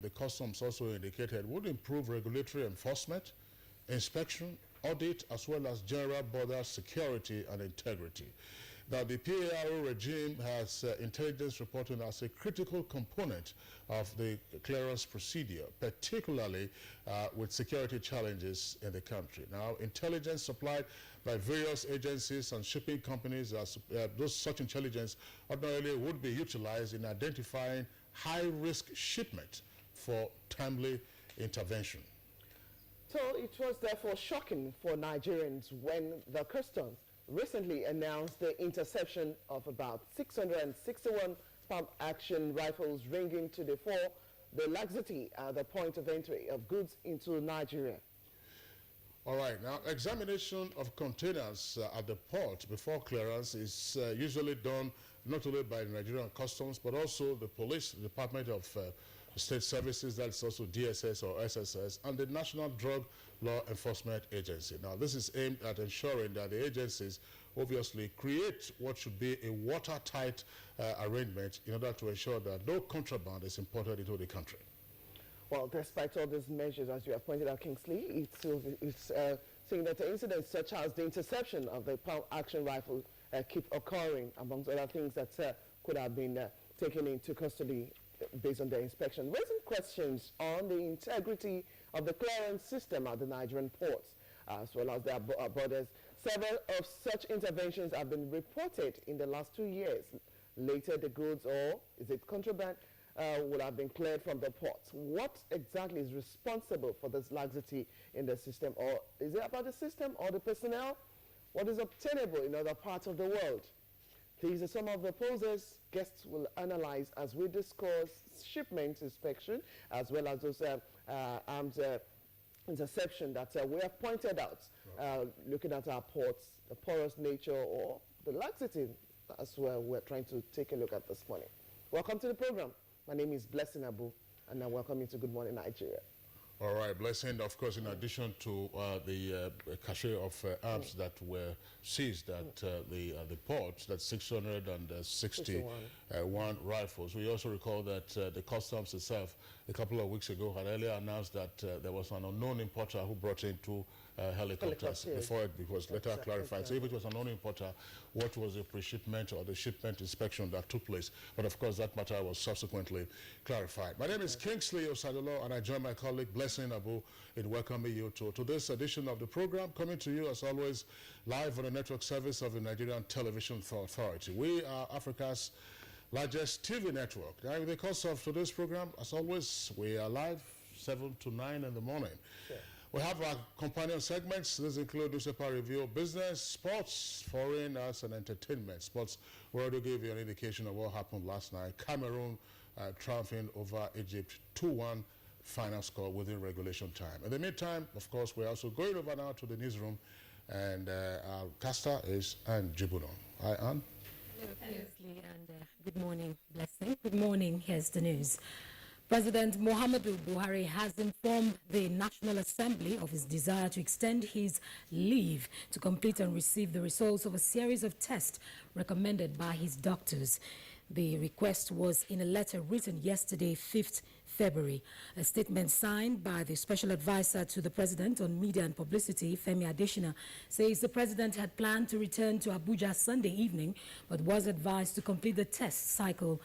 the customs also indicated, would improve regulatory enforcement, inspection, audit, as well as general border security and integrity. Now, the PARO regime has intelligence reporting as a critical component of the clearance procedure, particularly with security challenges in the country. Now, intelligence supplied by various agencies and shipping companies, such intelligence ordinarily would be utilized in identifying high-risk shipment for timely intervention. So it was therefore shocking for Nigerians when the customs recently announced the interception of about 661 pump-action rifles, ranging to the laxity at the point of entry of goods into Nigeria. All right, now examination of containers at the port before clearance is usually done not only by the Nigerian Customs, but also the police, the Department of State Services, that's also DSS or SSS, and the National Drug Law Enforcement Agency. Now, this is aimed at ensuring that the agencies obviously create what should be a watertight arrangement in order to ensure that no contraband is imported into the country. Well, despite all these measures, as you have pointed out, Kingsley, it's saying that the incidents such as the interception of the pump-action rifle keep occurring, amongst other things that could have been taken into custody based on their inspection, raising questions on the integrity of the clearance system at the Nigerian ports, as well as their borders. Several of such interventions have been reported in the last 2 years. Later, the goods, or is it contraband, would have been cleared from the ports. What exactly is responsible for this laxity in the system? Or is it about the system or the personnel? What is obtainable in other parts of the world? These are some of the poses guests will analyze as we discuss shipment inspection, as well as those arms interception that we have pointed out, looking at our ports, the porous nature or the laxity as well. We're trying to take a look at this morning. Welcome to the program. My name is Blessing Abu, and I welcome you to Good Morning Nigeria. All right, Blessing, of course, in addition to the cache of arms that were seized at the port, that's 661 rifles. We also recall that the customs itself, a couple of weeks ago, had earlier announced that there was an unknown importer who brought in 2 helicopters before it was later clarified. So if it was an unknown importer, what was the pre-shipment or the shipment inspection that took place? But of course, that matter was subsequently clarified. My name is Kingsley Osadolo, and I join my colleague Blessing Abu in welcoming you to this edition of the program, coming to you as always live on the network service of the Nigerian Television Authority. We are Africa's largest TV network. Now, in the course of today's program, as always, we are live 7 to 9 in the morning. Sure. We have our companion segments. These include newspaper review, business, sports, foreign, arts, and entertainment. Sports, we already gave you an indication of what happened last night. Cameroon triumphing over Egypt 2-1. Final score within regulation time. In the meantime, of course, we're also going over now to the newsroom, and our caster is Anne Jibuno. Hi, Anne. Hello, Leslie, and good morning, Blessing. Good morning. Here's the news. President Muhammadu Buhari has informed the National Assembly of his desire to extend his leave to complete and receive the results of a series of tests recommended by his doctors. The request was in a letter written yesterday, 5th February. A statement signed by the Special Advisor to the President on Media and Publicity, Femi Adesina, says the President had planned to return to Abuja Sunday evening, but was advised to complete the test cycle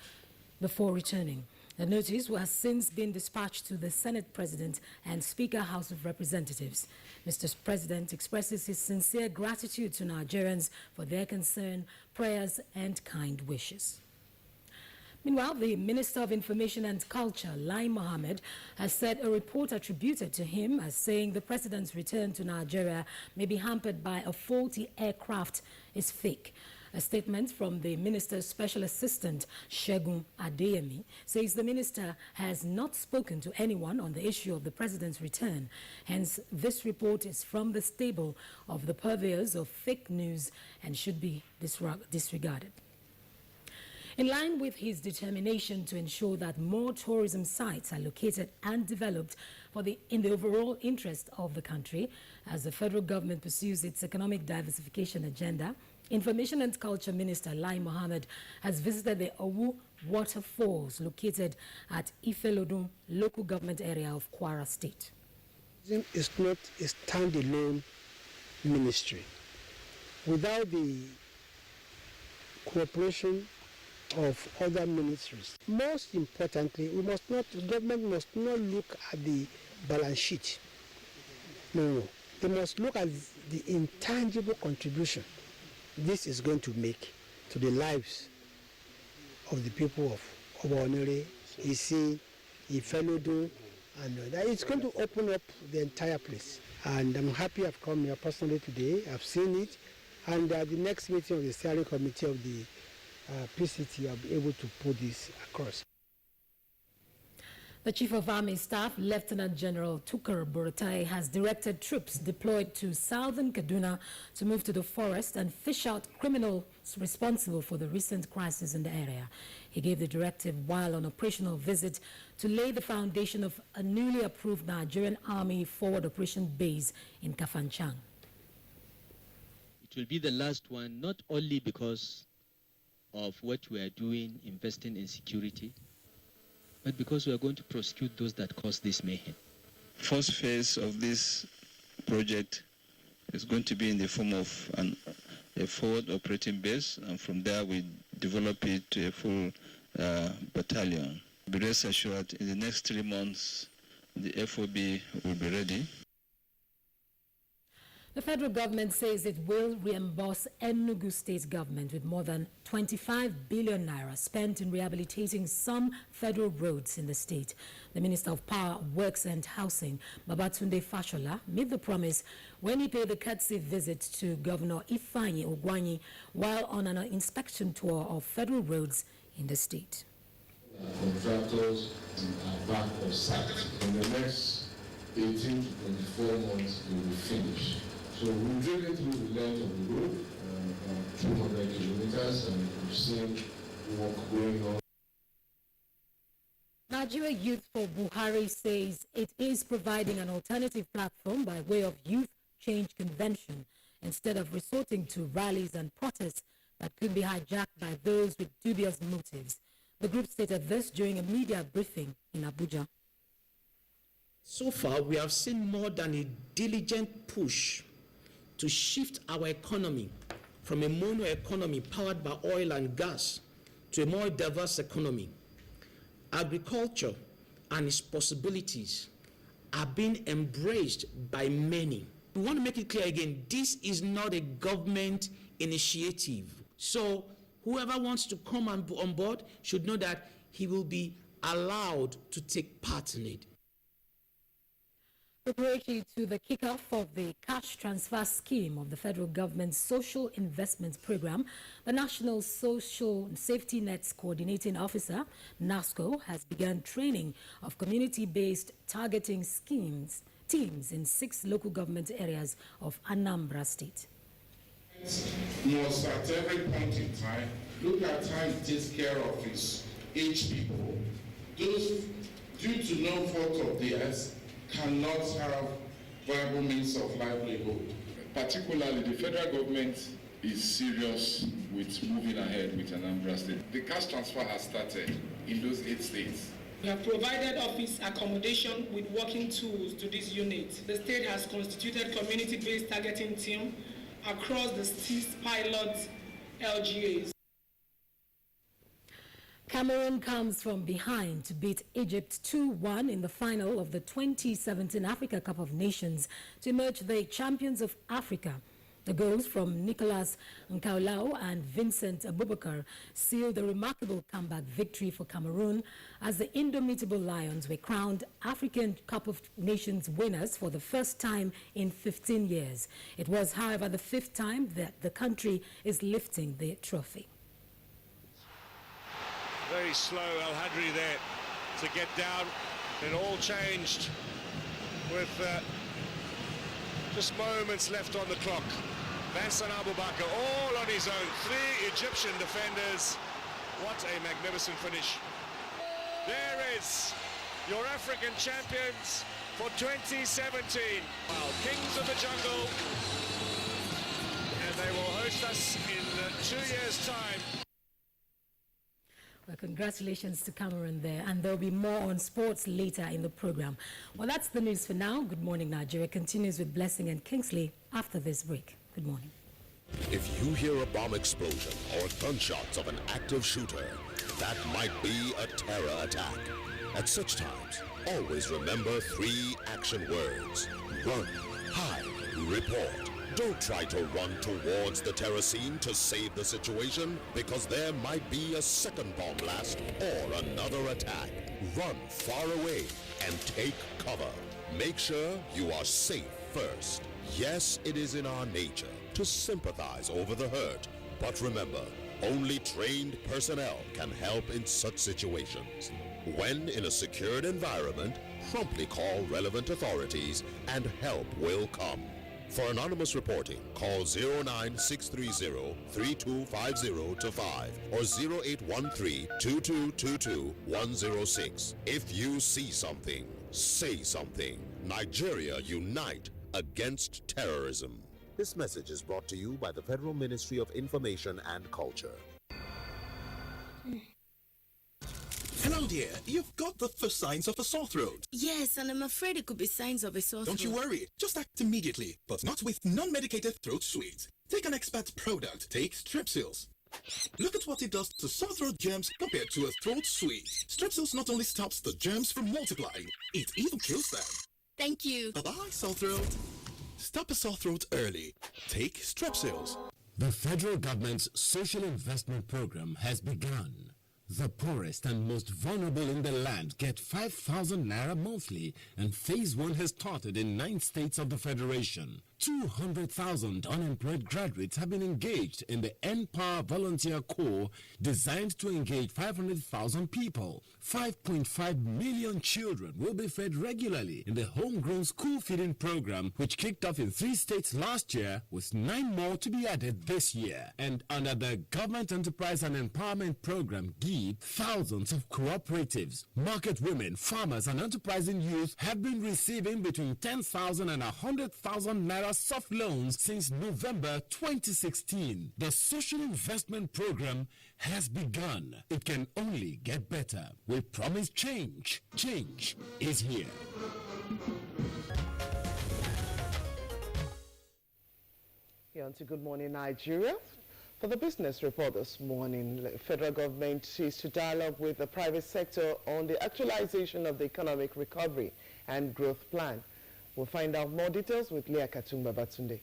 before returning. The notice has since been dispatched to the Senate President and Speaker House of Representatives. Mr. President expresses his sincere gratitude to Nigerians for their concern, prayers, and kind wishes. Meanwhile, the Minister of Information and Culture, Lai Mohammed, has said a report attributed to him as saying the President's return to Nigeria may be hampered by a faulty aircraft is fake. A statement from the Minister's Special Assistant, Segun Adeyemi, says the Minister has not spoken to anyone on the issue of the President's return. Hence, this report is from the stable of the purveyors of fake news and should be disregarded. In line with his determination to ensure that more tourism sites are located and developed in the overall interest of the country, as the federal government pursues its economic diversification agenda, Information and Culture Minister Lai Mohammed has visited the Owu waterfalls located at Ifelodun local government area of Kwara State. It's not a standalone ministry. Without the cooperation of other ministries, most importantly, the government must not look at the balance sheet. No. They must look at the intangible contribution this is going to make to the lives of the people of Obaonere, Isi, Ifelodun, and that it's going to open up the entire place. And I'm happy I've come here personally today. I've seen it, and at the next meeting of the steering committee of the PCT, I'll be able to put this across. The Chief of Army Staff, Lieutenant General Tukar Buratai, has directed troops deployed to southern Kaduna to move to the forest and fish out criminals responsible for the recent crisis in the area. He gave the directive while on operational visit to lay the foundation of a newly approved Nigerian Army forward operation base in Kafanchang. It will be the last one, not only because of what we are doing, investing in security, but because we are going to prosecute those that caused this mayhem. First phase of this project is going to be in the form of a forward operating base, and from there we develop it to a full battalion. Be rest assured, in the next 3 months, the FOB will be ready. The federal government says it will reimburse Enugu state government with more than 25 billion naira spent in rehabilitating some federal roads in the state. The Minister of Power, Works and Housing, Babatunde Fashola, made the promise when he paid a courtesy visit to Governor Ifeanyi Ogwanyi while on an inspection tour of federal roads in the state. Contractors are back on site. In the next 18 to 24 months, they will finish. So we're drilling through the length of the road, 200 kilometers, and we've seen work going on. Nigeria Youth for Buhari says it is providing an alternative platform by way of youth change convention instead of resorting to rallies and protests that could be hijacked by those with dubious motives. The group stated this during a media briefing in Abuja. So far, we have seen more than a diligent push to shift our economy from a mono economy powered by oil and gas to a more diverse economy. Agriculture and its possibilities are being embraced by many. We want to make it clear again, this is not a government initiative. So whoever wants to come on board should know that he will be allowed to take part in it. Preparatory to the kickoff of the cash transfer scheme of the federal government's social investments program, the National Social Safety Nets Coordinating Officer, NASCO, has begun training of community-based targeting teams in 6 local government areas of Anambra State. Must at every point in time look at how it takes care of its aged people. Those, due to no fault of theirs, cannot have viable means of livelihood. Particularly, the federal government is serious with moving ahead with Anambra State. The cash transfer has started in those 8 states. We have provided office accommodation with working tools to this unit. The state has constituted community-based targeting team across the 6 pilot LGAs. Cameroon comes from behind to beat Egypt 2-1 in the final of the 2017 Africa Cup of Nations to emerge the champions of Africa. The goals from Nicolas Nkaulau and Vincent Abubakar sealed a remarkable comeback victory for Cameroon as the indomitable Lions were crowned African Cup of Nations winners for the first time in 15 years. It was, however, the 5th time that the country is lifting the trophy. Very slow El Hadri there to get down. It all changed with just moments left on the clock. Vincent Abubakar all on his own. 3 Egyptian defenders. What a magnificent finish. There is your African champions for 2017. Wow, Kings of the Jungle. And they will host us in 2 years' time. Well, congratulations to Cameroon there, and there'll be more on sports later in the program. Well, that's the news for now. Good morning, Nigeria continues with Blessing and Kingsley after this break. Good morning. If you hear a bomb explosion or gunshots of an active shooter, that might be a terror attack. At such times, always remember 3 action words. Run, hide, report. Don't try to run towards the terror scene to save the situation, because there might be a second bomb blast or another attack. Run far away and take cover. Make sure you are safe first. Yes, it is in our nature to sympathize over the hurt, but remember, only trained personnel can help in such situations. When in a secured environment, promptly call relevant authorities and help will come. For anonymous reporting, call 09630-3250-5 or 0813-2222-106. If you see something, say something. Nigeria unite against terrorism. This message is brought to you by the Federal Ministry of Information and Culture. Hello, dear. You've got the first signs of a sore throat. Yes, and I'm afraid it could be signs of a sore throat. Don't you worry. Just act immediately, but not with non-medicated throat sweets. Take an expert product. Take Strepsils. Look at what it does to sore throat germs compared to a throat sweet. Strepsils not only stops the germs from multiplying, it even kills them. Thank you. Bye-bye, sore throat. Stop a sore throat early. Take Strepsils. The federal government's social investment program has begun. The poorest and most vulnerable in the land get 5,000 naira monthly, and phase 1 has started in 9 states of the federation. 200,000 unemployed graduates have been engaged in the N-Power Volunteer Corps, designed to engage 500,000 people. 5.5 million children will be fed regularly in the homegrown school feeding program, which kicked off in 3 states last year, with 9 more to be added this year. And under the Government Enterprise and Empowerment Program, GEEP, thousands of cooperatives, market women, farmers, and enterprising youth have been receiving between 10,000 and 100,000 naira soft loans since November 2016. The Social Investment Program has begun. It can only get better. We promise change. Change is here. Here on to Good Morning Nigeria. For the business report this morning, the federal government is to dialogue with the private sector on the actualization of the economic recovery and growth plan. We'll find out more details with Leah Katumba Batunde.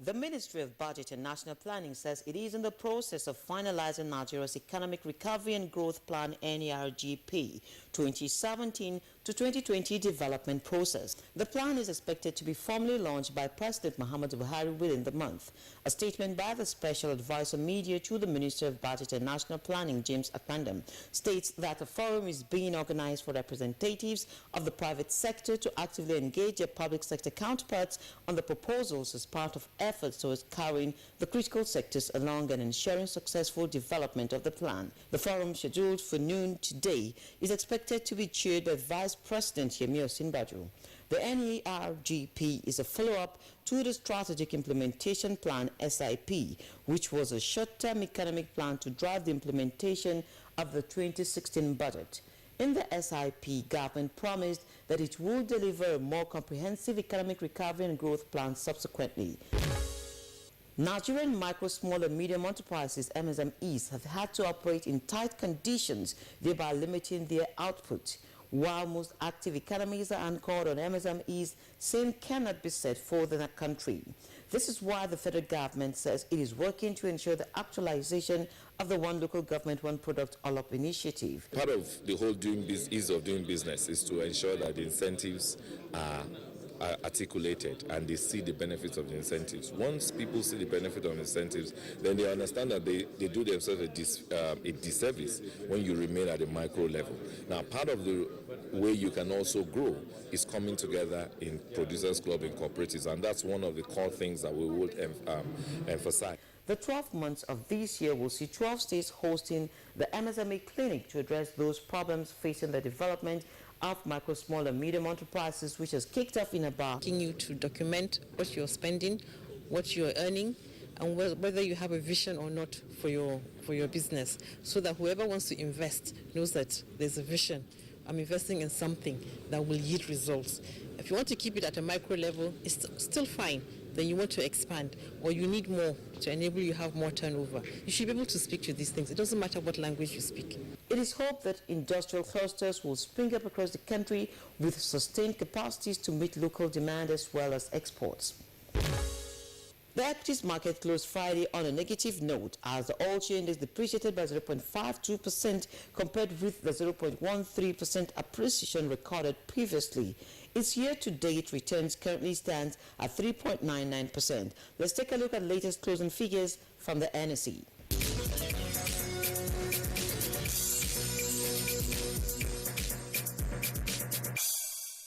The Ministry of Budget and National Planning says it is in the process of finalizing Nigeria's Economic Recovery and Growth Plan (NERGP) 2017 to 2020 development process. The plan is expected to be formally launched by President Muhammadu Buhari within the month. A statement by the Special Advisor Media to the Ministry of Budget and National Planning, James Akpandam, states that a forum is being organized for representatives of the private sector to actively engage their public sector counterparts on the proposals as part of efforts towards carrying the critical sectors along and ensuring successful development of the plan. The forum, scheduled for noon today, is expected to be chaired by Vice President Yemi Osinbajo. The NERGP is a follow-up to the Strategic Implementation Plan (SIP), which was a short-term economic plan to drive the implementation of the 2016 budget. In the SIP, government promised that it would deliver a more comprehensive economic recovery and growth plan subsequently. Nigerian micro, small and medium enterprises (MSMEs) have had to operate in tight conditions, thereby limiting their output. While most active economies are anchored on MSMEs, same cannot be said for the country. This is why the federal government says it is working to ensure the actualization of the One Local Government, One Product, All Up initiative. Part of the whole ease of doing business is to ensure that the incentives are articulated and they see the benefits of the incentives. Once people see the benefit of incentives, then they understand that they do themselves a disservice when you remain at a micro level. Now, part of the way you can also grow is coming together in Producers Club and cooperatives, and that's one of the core things that we would emphasize. The 12 months of this year will see 12 states hosting the MSME Clinic to address those problems facing the development of micro, small and medium enterprises, which has kicked off in Abuja. Asking you to document what you're spending, what you're earning, and whether you have a vision or not for your business, so that whoever wants to invest knows that there's a vision. I'm investing in something that will yield results. If you want to keep it at a micro level, it's still fine. Then you want to expand, or you need more to enable you to have more turnover. You should be able to speak to these things. It doesn't matter what language you speak. It is hoped that industrial clusters will spring up across the country with sustained capacities to meet local demand as well as exports. The equities market closed Friday on a negative note as the all-share index depreciated by 0.52% compared with the 0.13% appreciation recorded previously. Its year-to-date returns currently stands at 3.99%. Let's take a look at latest closing figures from the NSE.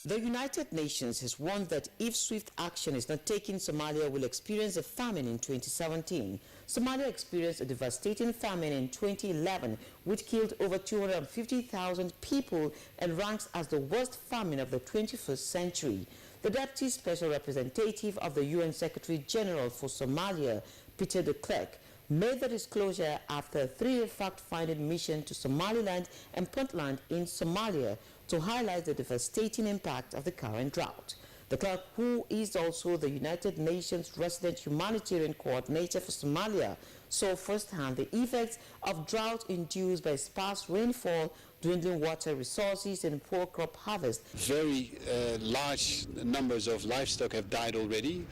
The United Nations has warned that if swift action is not taken, Somalia will experience a famine in 2017. Somalia experienced a devastating famine in 2011, which killed over 250,000 people and ranks as the worst famine of the 21st century. The Deputy Special Representative of the UN Secretary General for Somalia, Peter de Klerk, made the disclosure after a 3-year fact-finding mission to Somaliland and Puntland in Somalia to highlight the devastating impact of the current drought. The clerk, who is also the United Nations resident humanitarian coordinator for Somalia, saw firsthand the effects of drought induced by sparse rainfall, dwindling water resources, and poor crop harvest. Very large numbers of livestock have died already.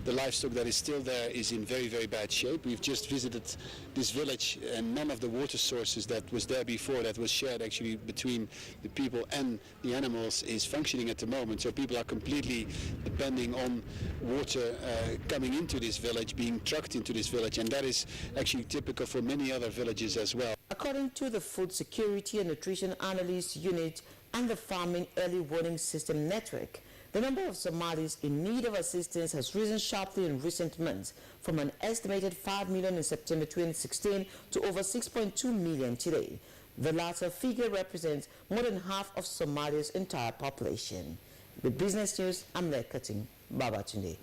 The livestock that is still there is in very, very bad shape. We've just visited this village, and none of the water sources that was there before, that was shared actually between the people and the animals, is functioning at the moment. So people are completely depending on water coming into this village, being trucked into this village, and that is actually typical for many other villages as well. According to the Food Security and Nutrition Analyst Unit and the Farming Early Warning System Network, the number of Somalis in need of assistance has risen sharply in recent months, from an estimated 5 million in September 2016 to over 6.2 million today. The latter figure represents more than half of Somalia's entire population. With Business News, I'm Lea Cutting. Babatunde.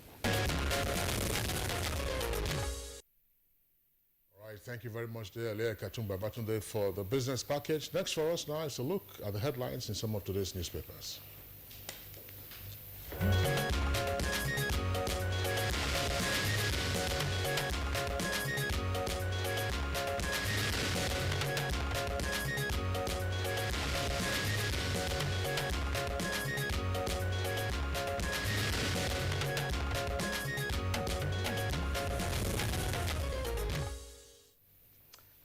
Thank you very much, dear Lea Katumba Batunde, for the business package. Next for us now is a look at the headlines in some of today's newspapers.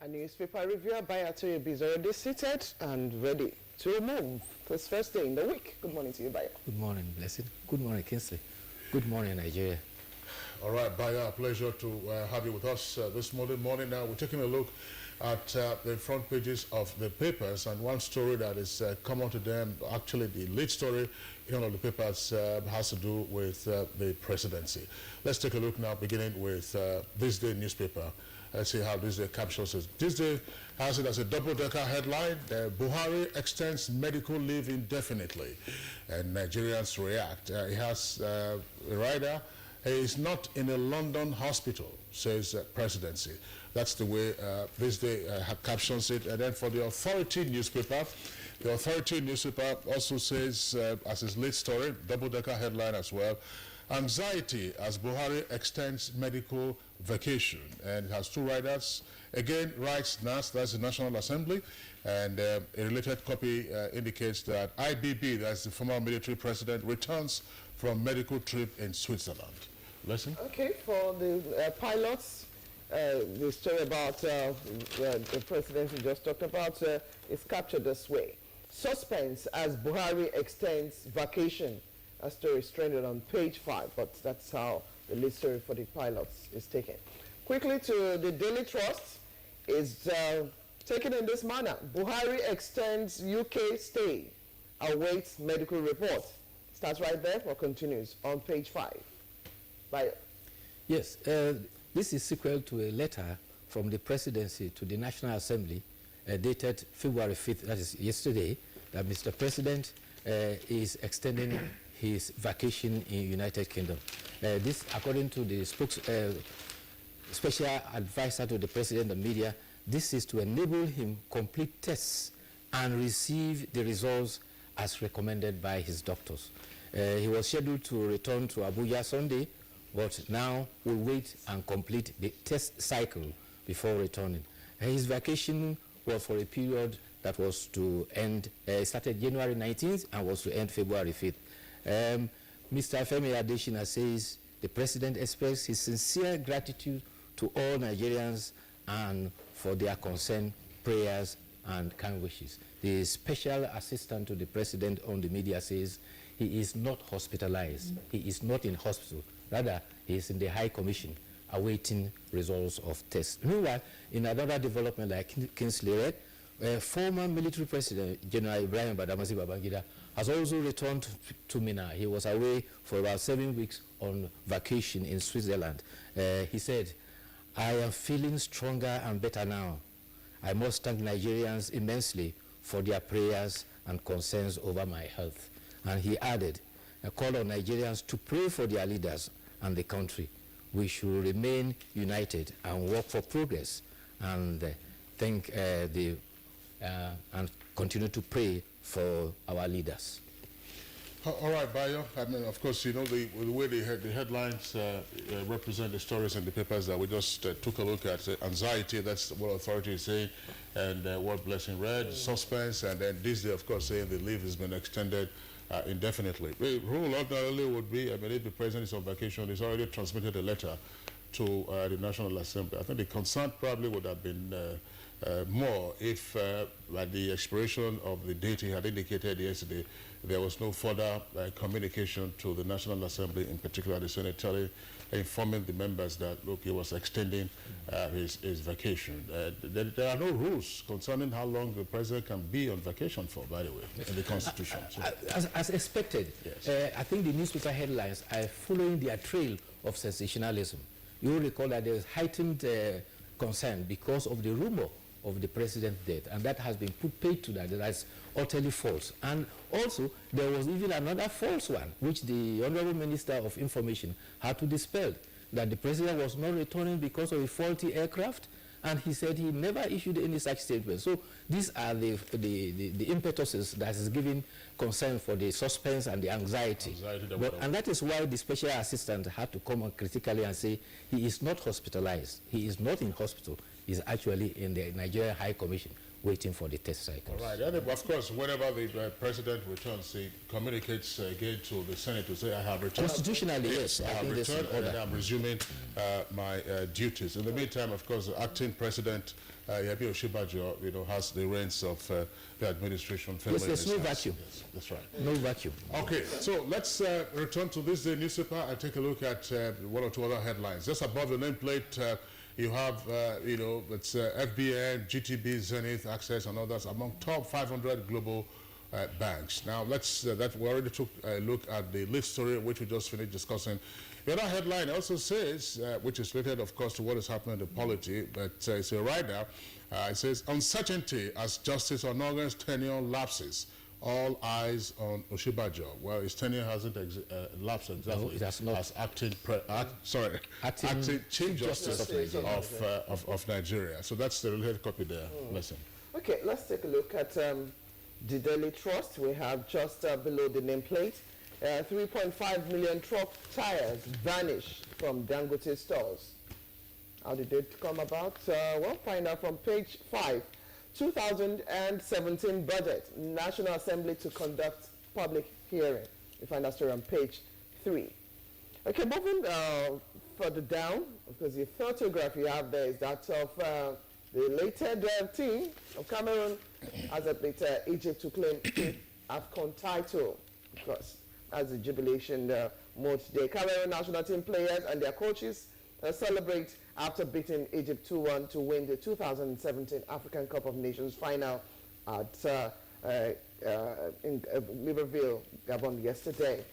A newspaper reviewer by Atoye is already seated and ready to move for his first day in the week. Good morning to you, Bayo. Good morning, Blessing. Good morning, Kingsley. Good morning, Nigeria. All right, Bayo, a pleasure to have you with us this morning. Now, we're taking a look at the front pages of the papers, and one story that is common to them, actually the lead story in all of the papers, has to do with the presidency. Let's take a look now, beginning with This Day newspaper. Let's see how This Day captures it. This Day has it as a double-decker headline: Buhari extends medical leave indefinitely, and Nigerians react. He has a rider. He is not in a London hospital, says presidency. That's the way This Day captions it. And then for the Authority newspaper, the Authority newspaper also says, as his lead story, double-decker headline as well, anxiety as Buhari extends medical vacation. And it has two riders. Again, writes NAS, that's the National Assembly, and a related copy indicates that IBB, that's the former military president, returns from medical trip in Switzerland. Lesson? Okay, for the pilots, the story about the president we just talked about is captured this way. Suspense as Buhari extends vacation. A story is trended on page 5, but that's how the lead story for the pilots is taken. Quickly to the Daily Trust is taken in this manner. Buhari extends UK stay, awaits medical report. Starts right there or continues on page 5. Bye. Yes, this is sequel to a letter from the presidency to the National Assembly dated February 5th, that is yesterday, that Mr. President is extending his vacation in United Kingdom. This, according to the special advisor to the president and media, this is to enable him complete tests and receive the results as recommended by his doctors. He was scheduled to return to Abuja Sunday, but now will wait and complete the test cycle before returning. His vacation was for a period that was to end, started January 19th and was to end February 5th. Mr. Femi Adesina says the president expressed his sincere gratitude to all Nigerians and for their concern, prayers, and kind wishes. The special assistant to the president on the media says he is not hospitalized. He is not in hospital. Rather, he is in the High Commission awaiting results of tests. Meanwhile, in another development like Kingsley read, former military president General Ibrahim Badamasi Babangida has also returned to Mina. He was away for about 7 weeks on vacation in Switzerland. He said, "I am feeling stronger and better now. I must thank Nigerians immensely for their prayers and concerns over my health." And he added, a call on Nigerians to pray for their leaders and the country. We should remain united and work for progress, and and continue to pray for our leaders. All right, Bayo. I mean, of course, you know, the way the headlines represent the stories in the papers that we just took a look at. Anxiety, that's what authority is saying, and what Blessing read, suspense, and then this day, of course, saying the leave has been extended indefinitely. The rule ordinarily would be, I mean, if the president is on vacation, he's already transmitted a letter to the National Assembly. I think the concern probably would have been more if, at the expiration of the date he had indicated yesterday, there was no further communication to the National Assembly, in particular the Senate, informing the members that, look, he was extending his vacation. There are no rules concerning how long the president can be on vacation for, by the way, in the Constitution. So. As expected, yes. I think the newspaper headlines are following their trail of sensationalism. You will recall that there is heightened concern because of the rumor of the president's death, and that has been put paid to that. That's utterly false. And also, there was even another false one, which the Honorable Minister of Information had to dispel, that the president was not returning because of a faulty aircraft, and he said he never issued any such statement. So these are the impetuses that is giving concern for the suspense and the anxiety. And that is why the special assistant had to come on critically and say he is not hospitalized. He is not in hospital. He is actually in the Nigerian High Commission waiting for the test cycle. All right. And of course, whenever the president returns, he communicates again to the Senate to say, I have returned. Constitutionally, yes. I have returned and I'm resuming my duties. In the meantime, of course, the acting president, Yabi Oshibajo, you know, has the reins of the administration. Yes, there's no vacuum. Yes, that's right. No vacuum. Okay, so let's return to this day newspaper and take a look at one or two other headlines. Just above the nameplate, you have, you know, it's FBN, GTB, Zenith, Access, and others among top 500 global banks. Now, let's, we already took a look at the lead story, which we just finished discussing. The other headline also says, which is related, of course, to what is happening in the polity, but it's a rider. It says, uncertainty as Justice Onogan's tenure lapses. All eyes on Oshibajo. Well, his tenure hasn't lapsed exactly. No, it has not. As acting Chief Justice of Nigeria. So that's the related copy there. Listen. Okay, let's take a look at the Daily Trust. We have just below the nameplate, 3.5 million truck tires vanished from Dangote stores. How did it come about? We'll find out from page 5. 2017 budget, National Assembly to conduct public hearing. You find that story on page 3. Okay, moving further down, because the photograph you have there is that of the elated team of Cameroon as it beat Egypt to claim the AFCON title. Of course, as the jubilation mode today. Cameroon national team players and their coaches celebrate after beating Egypt 2-1 to win the 2017 African Cup of Nations final at in Libreville, Gabon yesterday.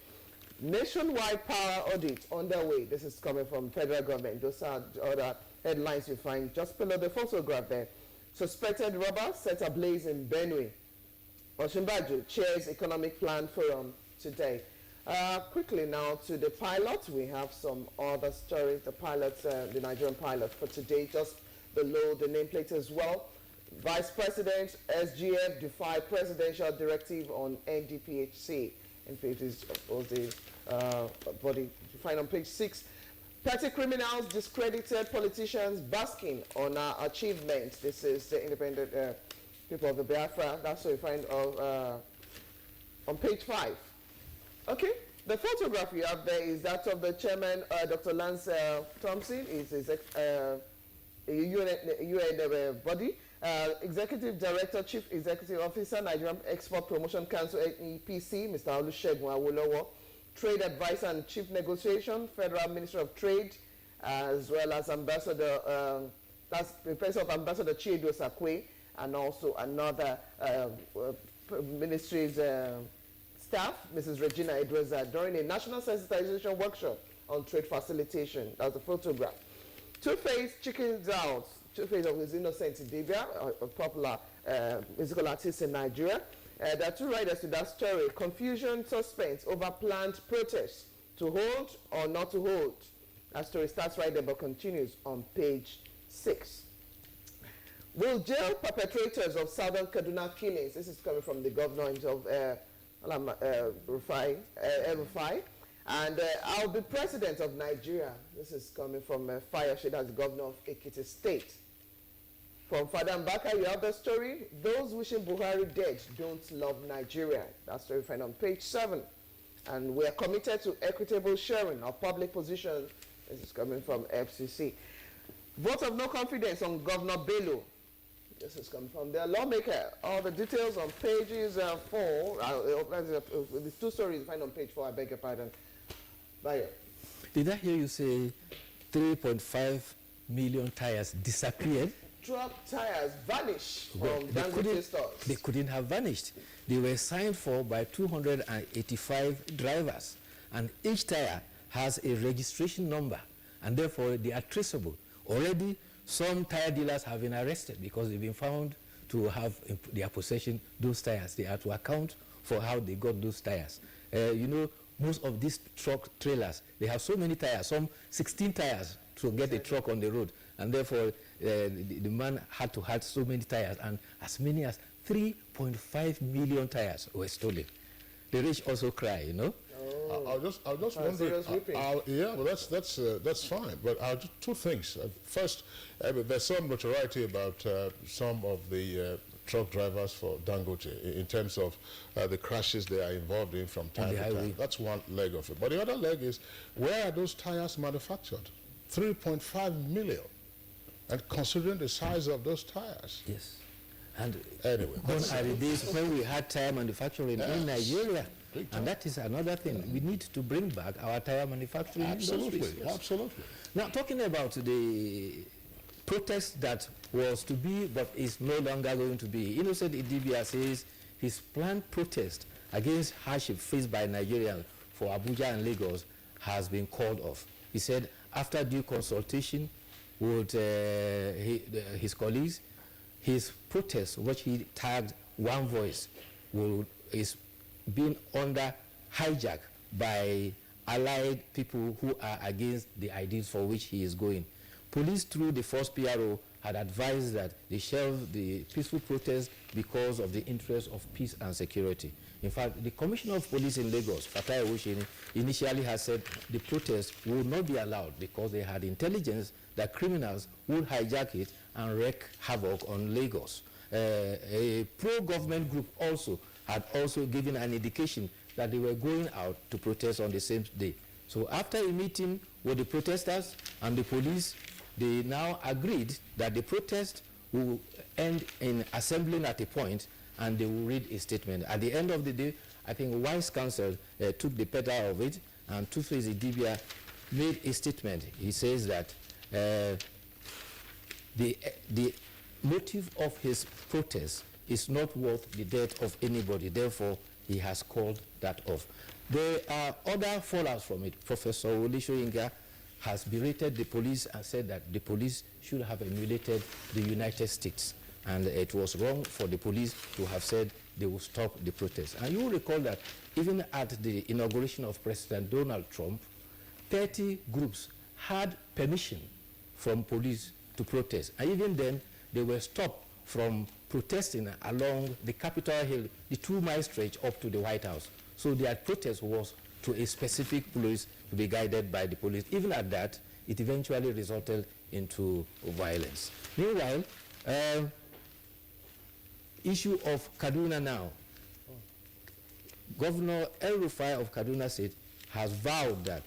Nationwide power audit underway. This is coming from federal government. Those are other headlines you find just below the photograph there. Suspected robber set ablaze in Benue. Osinbajo chairs economic plan forum today. Quickly now to the pilot. We have some other stories. The pilots, the Nigerian pilot for today, just below the nameplate as well. Vice President SGF defied presidential directive on NDPHC. In fact, is the body. You find on page 6. Petty criminals discredited politicians basking on our achievements. This is the independent people of the Biafra. That's what you find on page 5. Okay, the photograph you have there is that of the chairman, Dr. Lance Thompson, is his UN body. Executive Director, Chief Executive Officer, Nigerian Export Promotion Council, NEPC, Mr. Olusegun Awolowo. Trade Advisor and Chief Negotiation, Federal Minister of Trade, as well as Ambassador, that's the place of Ambassador Chiedo Sakwe, and also another ministry's staff, Mrs. Regina Edweza, during a national sensitization workshop on trade facilitation. That's a photograph. Two-Face chickens out. Two-Face of his Innocent Idibia, a popular musical artist in Nigeria. There are two writers to that story. Confusion, suspense over planned protests. To hold or not to hold. That story starts right there but continues on page 6. Will jail perpetrators of Southern Kaduna killings. This is coming from the governor of Rufai. And I'll be president of Nigeria. This is coming from Fayose, that's the governor of Ekiti State. From Father Mbaka, you have the story. Those wishing Buhari dead don't love Nigeria. That story you find on page 7. And we are committed to equitable sharing of public positions. This is coming from FCC. Vote of no confidence on Governor Bello. This is coming from their lawmaker. All the details on pages 4. The two stories you find on page 4. I beg your pardon. Bayo. Did I hear you say 3.5 million tires disappeared? Truck tires vanished from Dangote stores. They couldn't have vanished. They were signed for by 285 drivers, and each tire has a registration number, and therefore they are traceable. Already, some tire dealers have been arrested because they've been found to have in their possession those tires. They have to account for how they got those tires. You know, most of these truck trailers, they have so many tires, some 16 tires to get a truck on the road, and therefore the man had to have so many tires, and as many as 3.5 million tires were stolen. The rich also cry, you know. I'll just wonder. Yeah, well, that's fine. But two things. First, there's some notoriety about some of the truck drivers for Dangote in terms of the crashes they are involved in from time to time. That's one leg of it. But the other leg is, where are those tires manufactured? 3.5 million. And considering the size of those tires. Yes. And anyway, gone are the days when we had tire manufacturing in Nigeria. And that is another thing. We need to bring back our tire manufacturing industries. Absolutely. Now, talking about the protest that was to be but is no longer going to be, Innocent Idibia says his planned protest against hardship faced by Nigerians for Abuja and Lagos has been called off. He said after due consultation with his colleagues, his protest, which he tagged One Voice, is being under hijack by allied people who are against the ideas for which he is going. Police, through the first PRO, had advised that they shelve the peaceful protest because of the interest of peace and security. In fact, the Commissioner of Police in Lagos, Fatai Owushini, initially has said the protest would not be allowed because they had intelligence that criminals would hijack it and wreak havoc on Lagos. A pro-government group also had also given an indication that they were going out to protest on the same day. So after a meeting with the protesters and the police, they now agreed that the protest will end in assembling at a point and they will read a statement. At the end of the day, I think Wise Counsel took the pedal of it, and Two-Face Idibia made a statement. He says that the motive of his protest is not worth the death of anybody. Therefore, he has called that off. There are other fallouts from it. Professor Wole Soyinka has berated the police and said that the police should have emulated the United States. And it was wrong for the police to have said they will stop the protest. And you will recall that even at the inauguration of President Donald Trump, 30 groups had permission from police to protest. And even then, they were stopped from protesting along the Capitol Hill, the 2-mile stretch up to the White House. So their protest was to a specific place to be guided by the police. Even at that, it eventually resulted into violence. Meanwhile, issue of Kaduna now. Governor El Rufai of Kaduna State has vowed that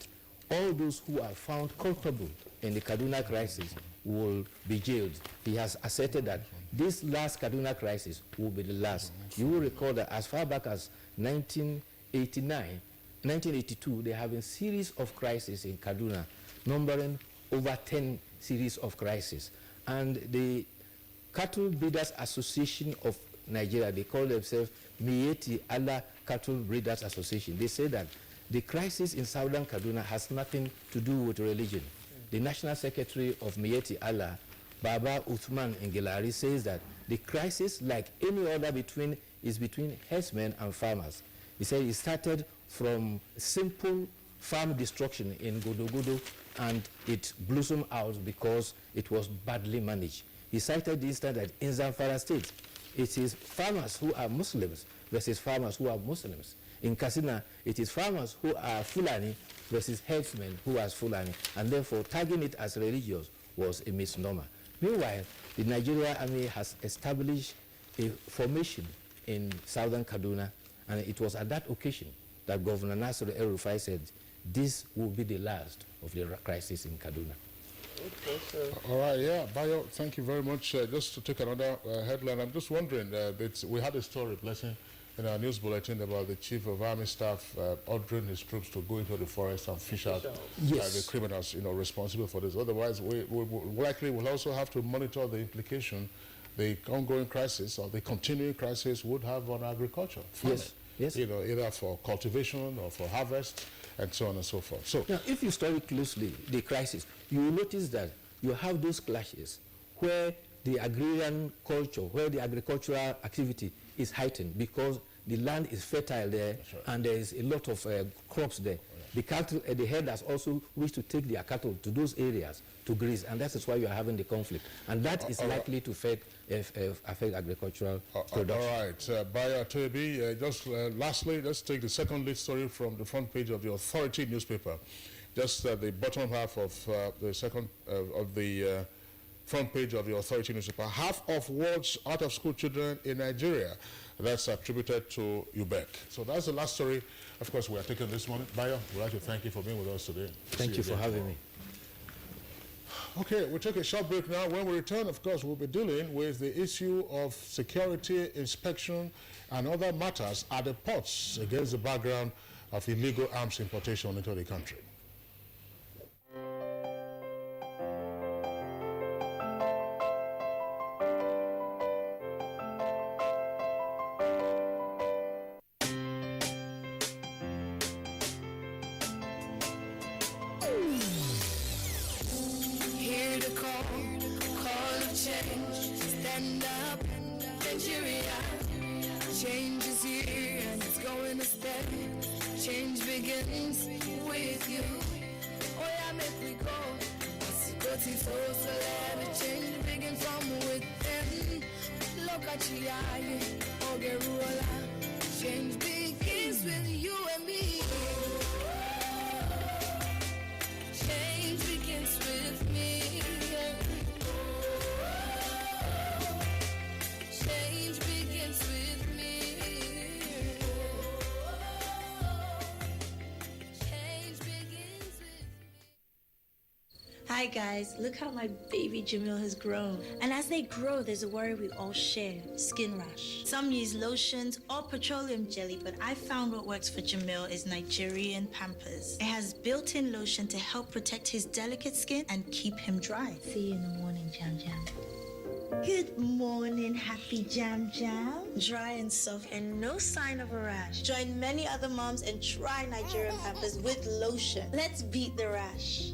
all those who are found culpable in the Kaduna crisis will be jailed. He has asserted that this last Kaduna crisis will be the last. You will recall that as far back as 1982, there have been series of crises in Kaduna, numbering over 10 series of crises. And the Cattle Breeders Association of Nigeria, they call themselves Miyetti Allah Cattle Breeders Association. They say that the crisis in southern Kaduna has nothing to do with religion. The National Secretary of Miyetti Allah, Baba Uthman Ngelari, says that the crisis, like any other is between herdsmen and farmers. He said it started from simple farm destruction in Godogodo, and it blossomed out because it was badly managed. He cited the instance that in Zamfara State, it is farmers who are Muslims versus farmers who are Muslims. In Katsina, it is farmers who are Fulani versus herdsmen who are Fulani, and therefore tagging it as religious was a misnomer. Meanwhile, the Nigerian Army has established a formation in southern Kaduna, and it was at that occasion that Governor Nasir El Rufai said this will be the last of the crisis in Kaduna. Okay, so. All right, yeah, Bayo, thank you very much. Just to take another headline, I'm just wondering, we had a story, Blessing, in our news bulletin about the Chief of Army Staff ordering his troops to go into the forest and fish out the criminals, responsible for this. Otherwise, we likely will also have to monitor the implication the ongoing crisis or the continuing crisis would have on agriculture. Yes. Either for cultivation or for harvest, and so on and so forth. So now, if you study closely the crisis, you will notice that you have those clashes where the agrarian culture, where the agricultural activity is heightened because the land is fertile there, and there is a lot of crops there. The cattle, the herders also wish to take their cattle to those areas to graze, and that is why you are having the conflict. And that is likely to affect agricultural production. All right, Bayo Toyebi, just lastly, let's take the second lead story from the front page of the Authority newspaper. Just the bottom half of the second of the front page of the Authority newspaper. Half of world's out-of-school children in Nigeria. That's attributed to UBEC. So that's the last story. Of course, we are taking this morning. Bayo, we'd like to thank you for being with us today. Thank you for having me. Okay, we'll take a short break now. When we return, of course, we'll be dealing with the issue of security, inspection, and other matters at the ports against the background of illegal arms importation into the country. Change begins with you and me. Change begins with me. Change begins with me. Change begins with me. Hi guys, look how my baby Jamil has grown. And as they grow, there's a worry we all share, skin rash. Some use lotions or petroleum jelly, but I found what works for Jamil is Nigerian Pampers. It has built-in lotion to help protect his delicate skin and keep him dry. See you in the morning, Jam Jam. Good morning, happy Jam Jam. Dry and soft and no sign of a rash. Join many other moms and try Nigerian Pampers with lotion. Let's beat the rash.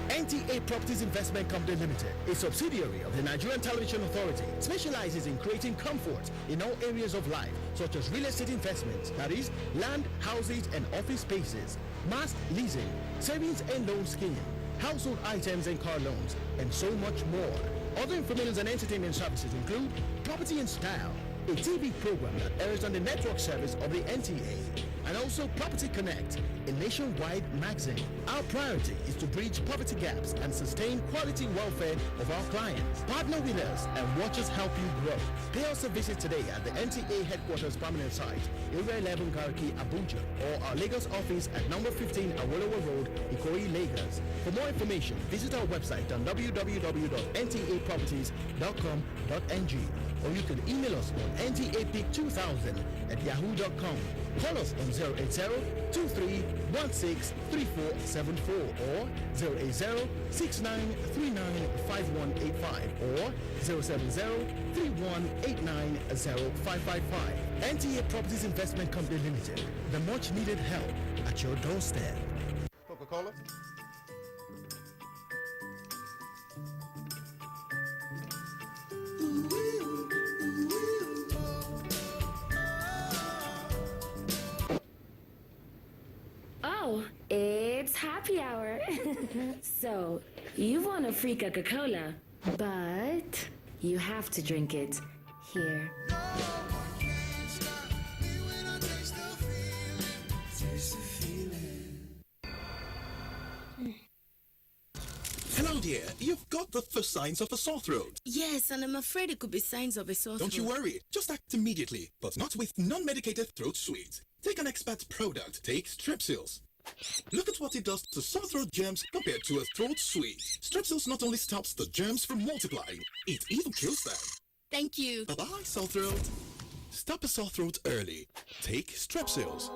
NTA Properties Investment Company Limited, a subsidiary of the Nigerian Television Authority, specializes in creating comfort in all areas of life, such as real estate investments, that is, land, houses, and office spaces, mass leasing, savings and loan scheme, household items and car loans, and so much more. Other information and entertainment services include Property in Style, a TV program that airs on the network service of the NTA, and also Property Connect, a nationwide magazine. Our priority is to bridge poverty gaps and sustain quality welfare of our clients. Partner with us and watch us help you grow. Pay us a visit today at the NTA headquarters permanent site, Area 11 Garki, Abuja, or our Lagos office at number 15 Awolowo Road, Ikoyi, Lagos. For more information, visit our website on www.ntaproperties.com.ng, or you can email us on ntapik2000@yahoo.com. Call us on 080-2316-3474 or 080-6939-5185 or 070-3189-0555. NTA Properties Investment Company Limited, the much needed help at your doorstep. Coca-Cola? Oh, it's happy hour. So, you want a free Coca-Cola, but you have to drink it here. Hello, dear. You've got the first signs of a sore throat. Yes, and I'm afraid it could be signs of a sore Don't throat. you worry. Just act immediately, but not with non-medicated throat sweet. Take an expert product. Take Strepsils. Look at what it does to sore throat germs compared to a throat sweet. Strepsils not only stops the germs from multiplying, it even kills them. Thank you. Bye-bye, sore throat. Stop a sore throat early. Take Strepsils.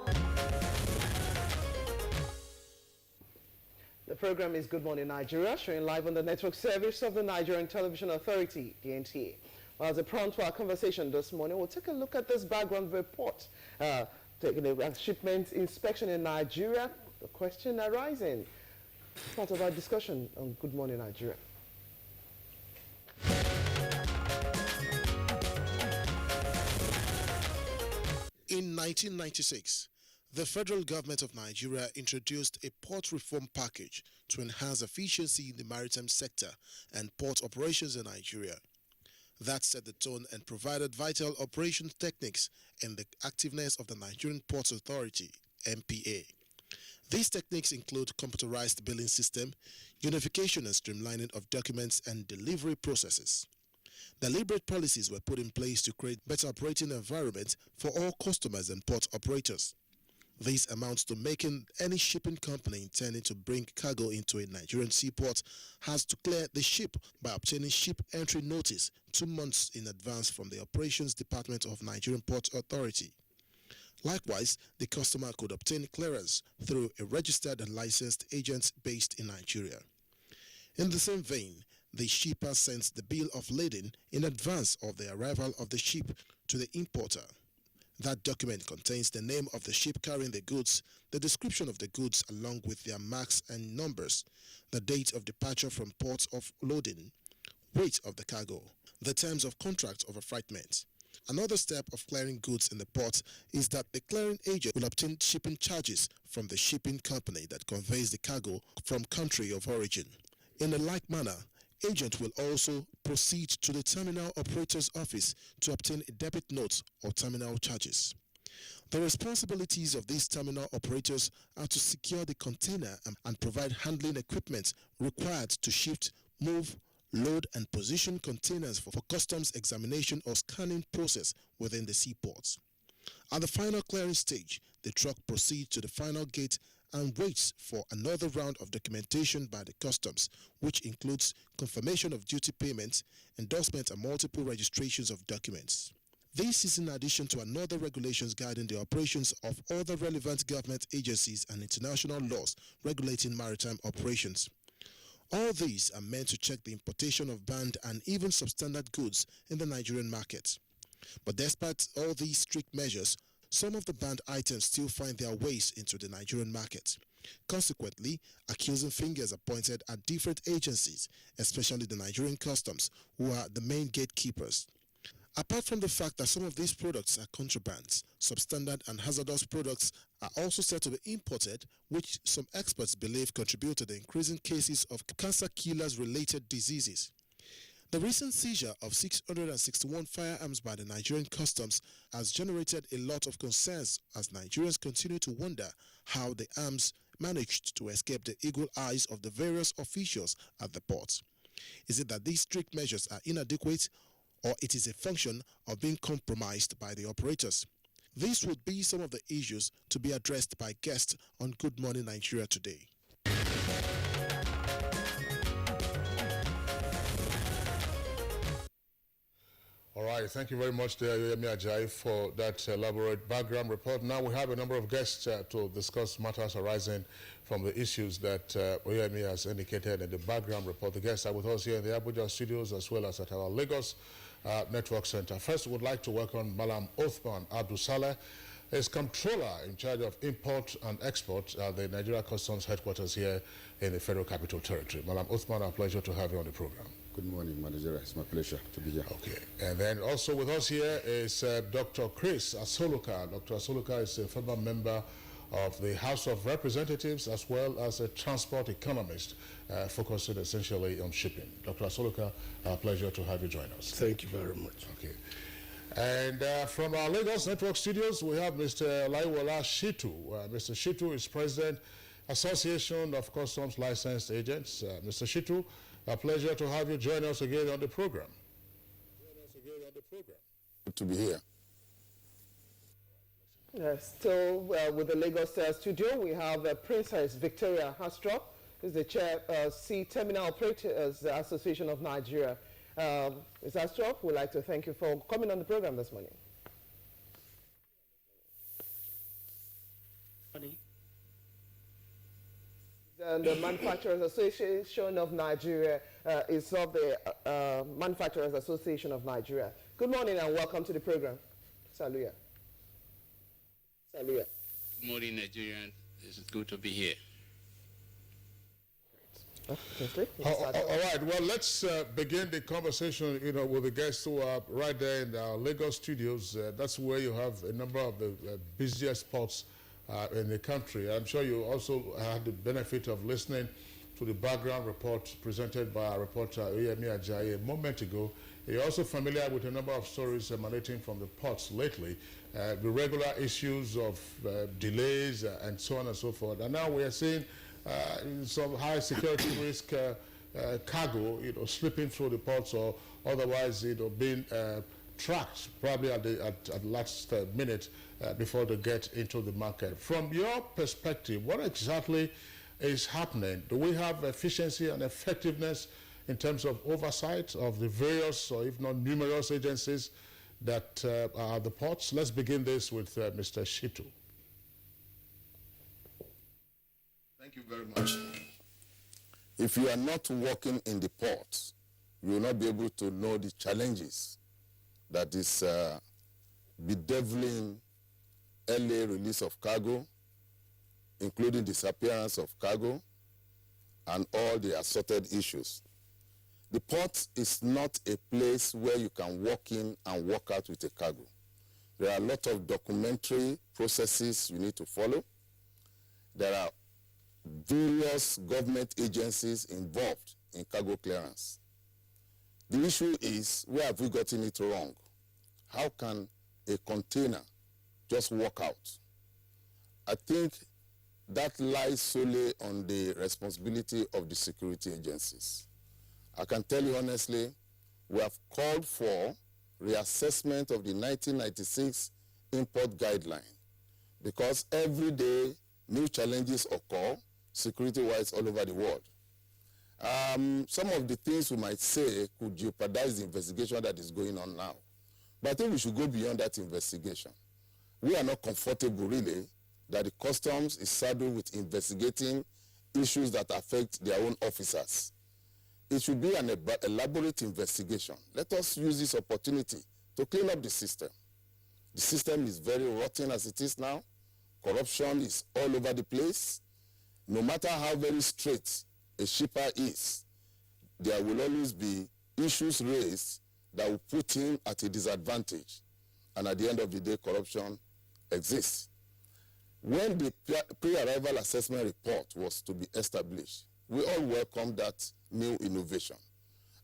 The program is Good Morning Nigeria, showing live on the network service of the Nigerian Television Authority, the NTA. Well, as a prompt to our conversation this morning, we'll take a look at this background report. Taking a shipment inspection in Nigeria, the question arising. Part of our discussion on Good Morning Nigeria. In 1996, the federal government of Nigeria introduced a port reform package to enhance efficiency in the maritime sector and port operations in Nigeria. That set the tone and provided vital operation techniques in the activeness of the Nigerian Ports Authority, NPA. These techniques include computerized billing system, unification and streamlining of documents and delivery processes. Deliberate policies were put in place to create better operating environment for all customers and port operators. This amounts to making any shipping company intending to bring cargo into a Nigerian seaport has to clear the ship by obtaining ship entry notice 2 months in advance from the Operations Department of Nigerian Port Authority. Likewise, the customer could obtain clearance through a registered and licensed agent based in Nigeria. In the same vein, the shipper sends the bill of lading in advance of the arrival of the ship to the importer. That document contains the name of the ship carrying the goods, the description of the goods along with their marks and numbers, the date of departure from port of loading, weight of the cargo, the terms of contract of affreightment. Another step of clearing goods in the port is that the clearing agent will obtain shipping charges from the shipping company that conveys the cargo from country of origin. In a like manner, agent will also proceed to the terminal operator's office to obtain a debit note or terminal charges. The responsibilities of these terminal operators are to secure the container and provide handling equipment required to shift, move, load and position containers for customs examination or scanning process within the seaports. At the final clearing stage, the truck proceeds to the final gate and waits for another round of documentation by the customs, which includes confirmation of duty payment, endorsement and multiple registrations of documents. This is in addition to another regulations guiding the operations of other relevant government agencies and international laws regulating maritime operations. All these are meant to check the importation of banned and even substandard goods in the Nigerian market. But despite all these strict measures, some of the banned items still find their ways into the Nigerian market. Consequently, accusing fingers are pointed at different agencies, especially the Nigerian customs, who are the main gatekeepers. Apart from the fact that some of these products are contrabands, substandard and hazardous products are also said to be imported, which some experts believe contribute to the increasing cases of cancer killers-related diseases. The recent seizure of 661 firearms by the Nigerian customs has generated a lot of concerns as Nigerians continue to wonder how the arms managed to escape the eagle eyes of the various officials at the ports. Is it that these strict measures are inadequate, or it is a function of being compromised by the operators? These would be some of the issues to be addressed by guests on Good Morning Nigeria today. All right, thank you very much, Yemi Ajayi, for that elaborate background report. Now we have a number of guests to discuss matters arising from the issues that Yemi has indicated in the background report. The guests are with us here in the Abuja studios as well as at our Lagos Network Center. First, we would like to welcome Malam Othman Abdul Saleh, is Comptroller in charge of import and export at the Nigeria Customs headquarters here in the Federal Capital Territory. Malam Othman, a pleasure to have you on the program. Good morning, Manager. It's my pleasure to be here. Okay. And then also with us here is Dr. Chris Asoluka. Dr. Asoluka is a former member of the House of Representatives as well as a transport economist focusing essentially on shipping. Dr. Asoluka, a pleasure to have you join us. Thank you very much. Okay. And from our Lagos Network studios, we have Mr. Laiwola Shitu. Mr. Shitu is President, Association of Customs Licensed Agents. Mr. Shitu, a pleasure to have you join us again on the program. Good to be here. Still with the Lagos studio, we have Princess Victoria Hastrop, who's the Chair of Sea Terminal Operators Association of Nigeria. Ms. Hastrop, we'd like to thank you for coming on the program this morning. And the Manufacturers Association of Nigeria is of the Manufacturers Association of Nigeria. Good morning and welcome to the program. Saluya. Saluya. Good morning, Nigerian. It's good to be here. All right. Well, let's begin the conversation, with the guests who are right there in our Lagos studios. That's where you have a number of the busiest ports in the country. I'm sure you also had the benefit of listening to the background report presented by our reporter Yemi Ajayi a moment ago. You're also familiar with a number of stories emanating from the ports lately, the regular issues of delays and so on and so forth. And now we are seeing some high security risk cargo, slipping through the ports or otherwise, being tracked probably at the last minute before they get into the market. From your perspective, what exactly is happening? Do we have efficiency and effectiveness in terms of oversight of the various, or if not numerous, agencies that are the ports? Let's begin this with Mr. Shitu. Thank you very much. If you are not working in the ports, you will not be able to know the challenges that is bedeviling early release of cargo, including disappearance of cargo, and all the assorted issues. The port is not a place where you can walk in and walk out with a cargo. There are a lot of documentary processes you need to follow. There are various government agencies involved in cargo clearance. The issue is, where have we gotten it wrong? How can a container just walk out? I think that lies solely on the responsibility of the security agencies. I can tell you honestly, we have called for reassessment of the 1996 import guideline because every day new challenges occur security-wise all over the world. Some of the things we might say could jeopardize the investigation that is going on now. But I think we should go beyond that investigation. We are not comfortable, really, that the customs is saddled with investigating issues that affect their own officers. It should be an elaborate investigation. Let us use this opportunity to clean up the system. The system is very rotten as it is now. Corruption is all over the place. No matter how very straight a shipper is, there will always be issues raised that will put him at a disadvantage. And at the end of the day, corruption exists. When the pre-arrival assessment report was to be established, we all welcomed that new innovation.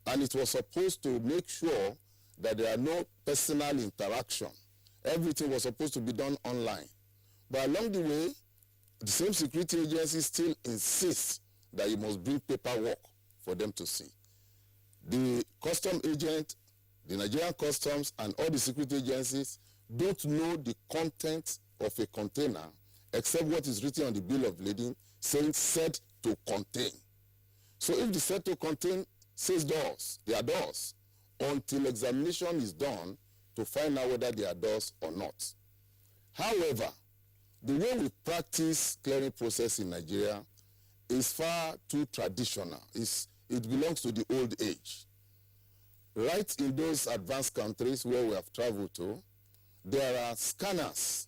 And it was supposed to make sure that there are no personal interaction. Everything was supposed to be done online. But along the way, the same security agencies still insist that you must bring paperwork for them to see. The custom agent, the Nigerian customs, and all the security agencies don't know the content of a container except what is written on the bill of lading saying said to contain. So if the said to contain says doors, they are doors, until examination is done to find out whether they are doors or not. However, the way we practice clearing process in Nigeria is far too traditional. It belongs to the old age. Right in those advanced countries where we have traveled to, there are scanners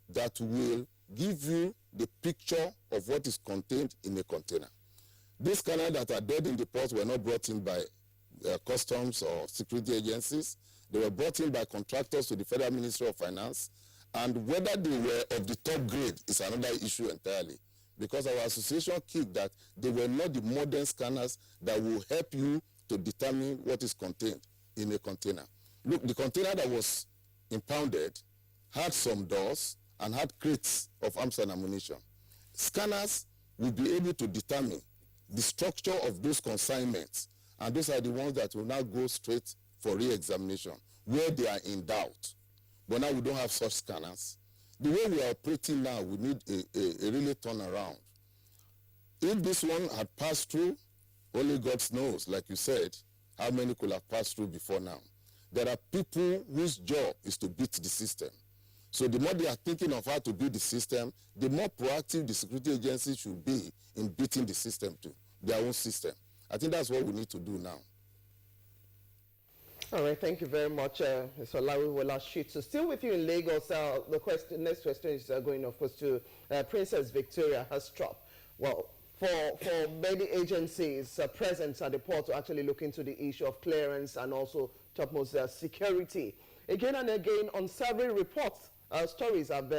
that will give you the picture of what is contained in a container. These scanners that are dead in the port were not brought in by customs or security agencies. They were brought in by contractors to the Federal Ministry of Finance. And whether they were of the top grade is another issue entirely. Because our association kicked that they were not the modern scanners that will help you to determine what is contained in a container. Look, the container that was impounded had some doors and had crates of arms and ammunition. Scanners will be able to determine the structure of those consignments, and those are the ones that will now go straight for re-examination, where they are in doubt. But now we don't have such scanners. The way we are operating now, we need a really turnaround. If this one had passed through, only God knows, like you said, how many could have passed through before now. There are people whose job is to beat the system. So the more they are thinking of how to beat the system, the more proactive the security agency should be in beating the system too, their own system. I think that's what we need to do now. All right, thank you very much, Mr. Olawiwola Shitu. Still with you in Lagos, the next question is going, of course, to Princess Victoria Hastrop. Well, for many agencies present at the port to actually look into the issue of clearance and also topmost security. Again and again, on several reports, stories have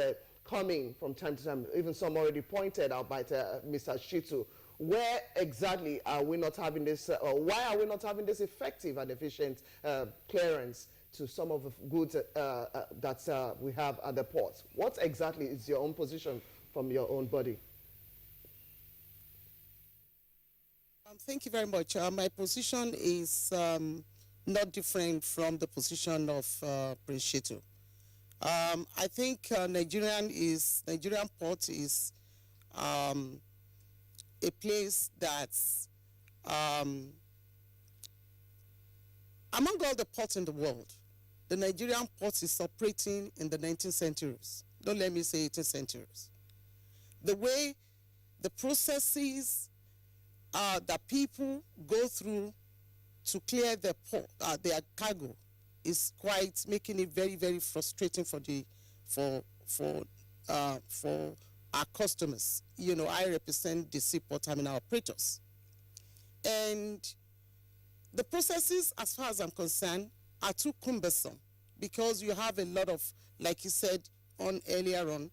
coming from time to time, even some already pointed out by Mr. Shitu. Where exactly are we not having this, or why are we not having this effective and efficient clearance to some of the goods that we have at the ports? What exactly is your own position from your own body? Thank you very much. My position is not different from the position of Prince Shitu. I think Nigerian port is a place that's among all the ports in the world, the Nigerian port is operating in the 19th centuries. Don't let me say 18th centuries. The way the processes that people go through to clear their cargo is quite making it very, very frustrating for our customers. You know, I represent the seaport terminal operators. And the processes, as far as I'm concerned, are too cumbersome because you have a lot of, like you said earlier on,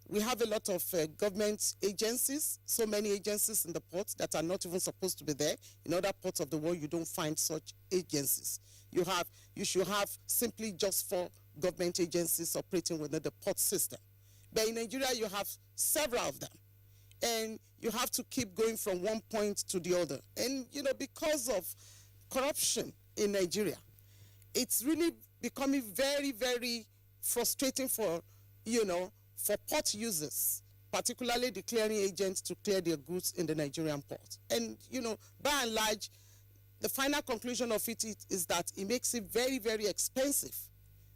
we have a lot of government agencies, so many agencies in the ports that are not even supposed to be there. In other parts of the world, you don't find such agencies. You should have simply just 4 government agencies operating within the port system. But in Nigeria, you have several of them. And you have to keep going from one point to the other. And, you know, because of corruption in Nigeria, it's really becoming very, very frustrating for port users, particularly the clearing agents, to clear their goods in the Nigerian port. And, you know, by and large, the final conclusion of it is that it makes it very, very expensive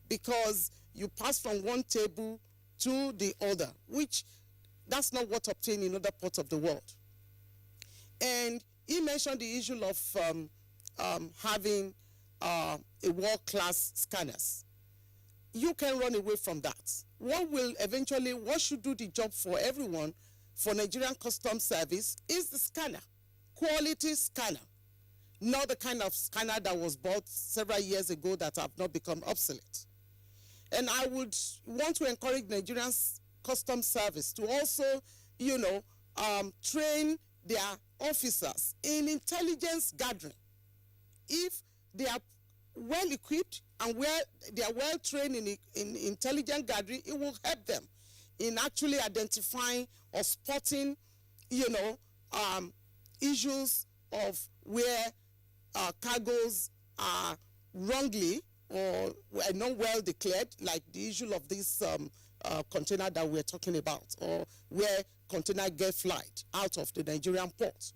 because you pass from one table to the other, which that's not what obtained in other parts of the world. And he mentioned the issue of having a world-class scanners. you can run away from that. What should do the job for everyone, for Nigerian Customs Service, is the scanner, quality scanner, not the kind of scanner that was bought several years ago that have not become obsolete. And I would want to encourage Nigerian Customs Service to also, train their officers in intelligence gathering. If they are well equipped and they are well trained in intelligence gathering, it will help them in actually identifying or spotting, issues of where cargoes are wrongly or are not well declared, like the issue of this container that we're talking about, or where container get flight out of the Nigerian port.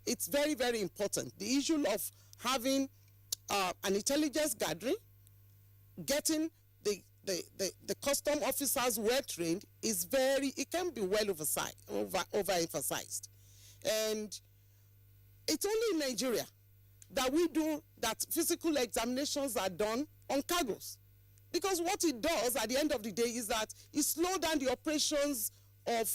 It's very, very important. The issue of having an intelligence gathering, getting the custom officers well trained it can be well overemphasized. And it's only in Nigeria that physical examinations are done on cargoes. Because what it does at the end of the day is that it slows down the operations of,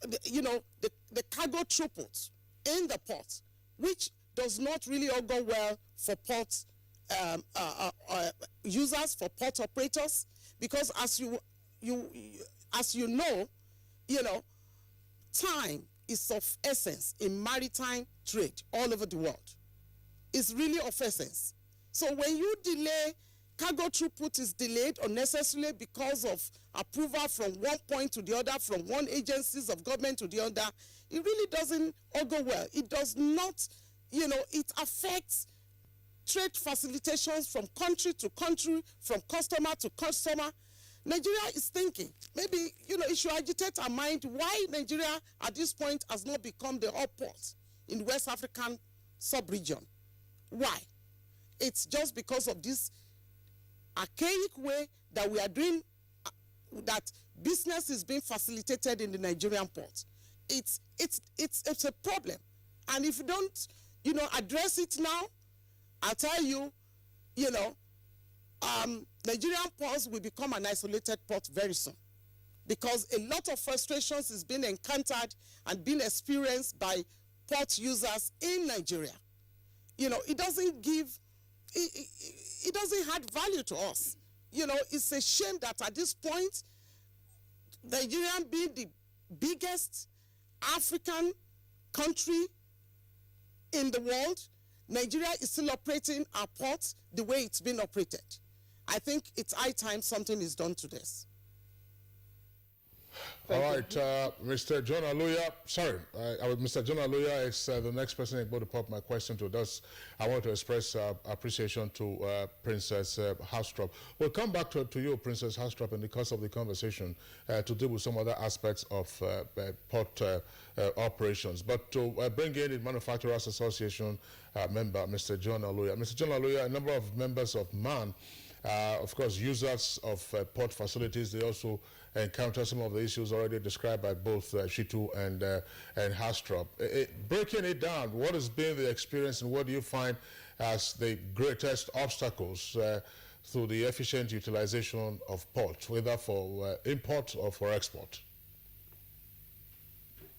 the cargo throughput in the port, which does not really all go well for port users, for port operators, because as you know, time is of essence in maritime trade all over the world. It's really of essence. So when you delay, cargo throughput is delayed unnecessarily because of approval from one point to the other, from one agencies of government to the other, it really doesn't all go well. It does not, it affects trade facilitations from country to country, from customer to customer. Nigeria is thinking, maybe, it should agitate our mind why Nigeria at this point has not become the hub port in the West African sub-region. Why? It's just because of this archaic way that we are doing, that business is being facilitated in the Nigerian port. It's a problem. And if you don't, address it now, I'll tell you, Nigerian ports will become an isolated port very soon, because a lot of frustrations is being encountered and being experienced by port users in Nigeria. It doesn't it doesn't add value to us. It's a shame that at this point, Nigeria being the biggest African country in the world, Nigeria is still operating our ports the way it's been operated. I think it's high time something is done to this. All right, Mr. John Aluya, Mr. John Aluya is the next person I'm going to pop my question to. I want to express appreciation to Princess Haustrup. We'll come back to you, Princess Haustrup, in the course of the conversation to deal with some other aspects of port operations. But to bring in the Manufacturers Association member, Mr. John Aluya. Mr. John Aluya, a number of members of MAN, of course, users of port facilities, they also encounter some of the issues already described by both Shitu and Haustrup. Breaking it down, what has been the experience and what do you find as the greatest obstacles through the efficient utilization of ports, whether for import or for export? Thank